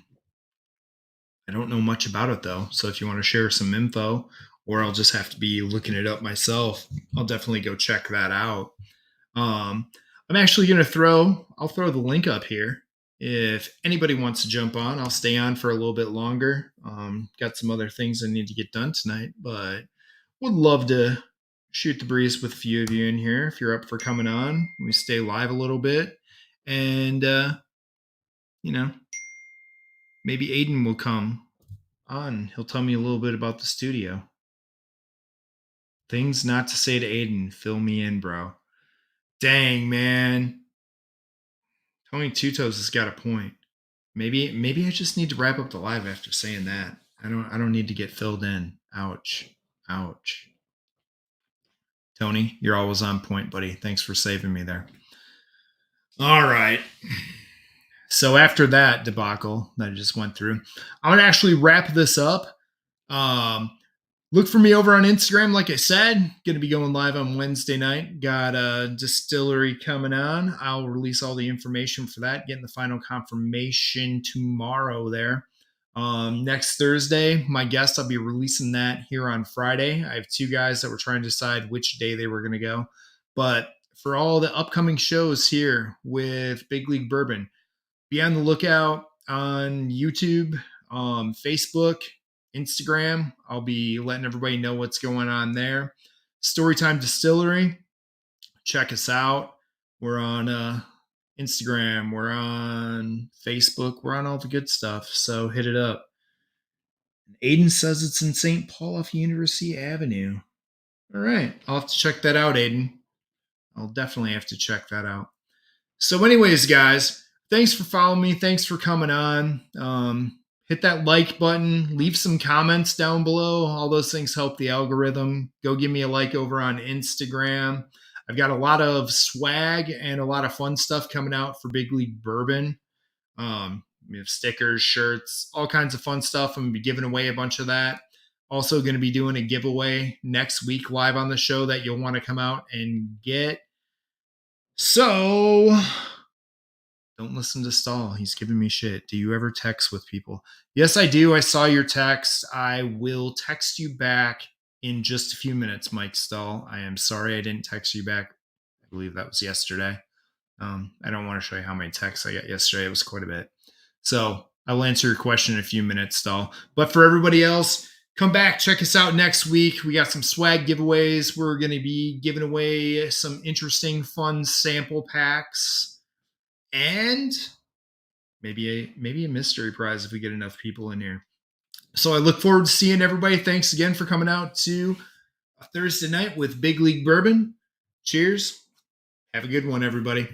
don't know much about it, though. So if you want to share some info, or I'll just have to be looking it up myself, I'll definitely go check that out. I'm actually going to I'll throw the link up here. If anybody wants to jump on, I'll stay on for a little bit longer. Got some other things I need to get done tonight, but would love to shoot the breeze with a few of you in here. If you're up for coming on, we stay live a little bit, and maybe Aiden will come on. He'll tell me a little bit about the studio. Things not to say to Aiden. Fill me in, bro. Dang, man. Tony Two Toes has got a point. Maybe I just need to wrap up the live after saying that. I don't need to get filled in. Ouch. Tony, you're always on point, buddy. Thanks for saving me there. All right. So after that debacle that I just went through, I'm going to actually wrap this up. Look for me over on Instagram. Like I said, going to be going live on Wednesday night. Got a distillery coming on. I'll release all the information for that, getting the final confirmation tomorrow there. Next Thursday, my guest, I'll be releasing that here on Friday. I have two guys that were trying to decide which day they were going to go. But for all the upcoming shows here with Big League Bourbon, be on the lookout on YouTube, Facebook, Instagram. I'll be letting everybody know what's going on there. Storytime Distillery, check us out. We're on Instagram, we're on Facebook, we're on all the good stuff, so hit it up. Aiden says it's in St. Paul off University Avenue. All right. I'll have to check that out, Aiden. I'll definitely have to check that out. So anyways, guys, thanks for following me. Thanks for coming on. Hit that like button. Leave some comments down below. All those things help the algorithm. Go give me a like over on Instagram. I've got a lot of swag and a lot of fun stuff coming out for Big League Bourbon. We have stickers, shirts, all kinds of fun stuff. I'm going to be giving away a bunch of that. Also going to be doing a giveaway next week live on the show that you'll want to come out and get. So don't listen to Stahl. He's giving me shit. Do you ever text with people? Yes, I do. I saw your text. I will text you back in just a few minutes, Mike Stahl. I am sorry I didn't text you back. I believe that was yesterday. I don't want to show you how many texts I got yesterday. It was quite a bit. So I will answer your question in a few minutes, Stahl. But for everybody else, come back. Check us out next week. We got some swag giveaways. We're going to be giving away some interesting, fun sample packs. And maybe a mystery prize if we get enough people in here. So I look forward to seeing everybody. Thanks again for coming out to a Thursday night with Big League Bourbon. Cheers. Have a good one, everybody.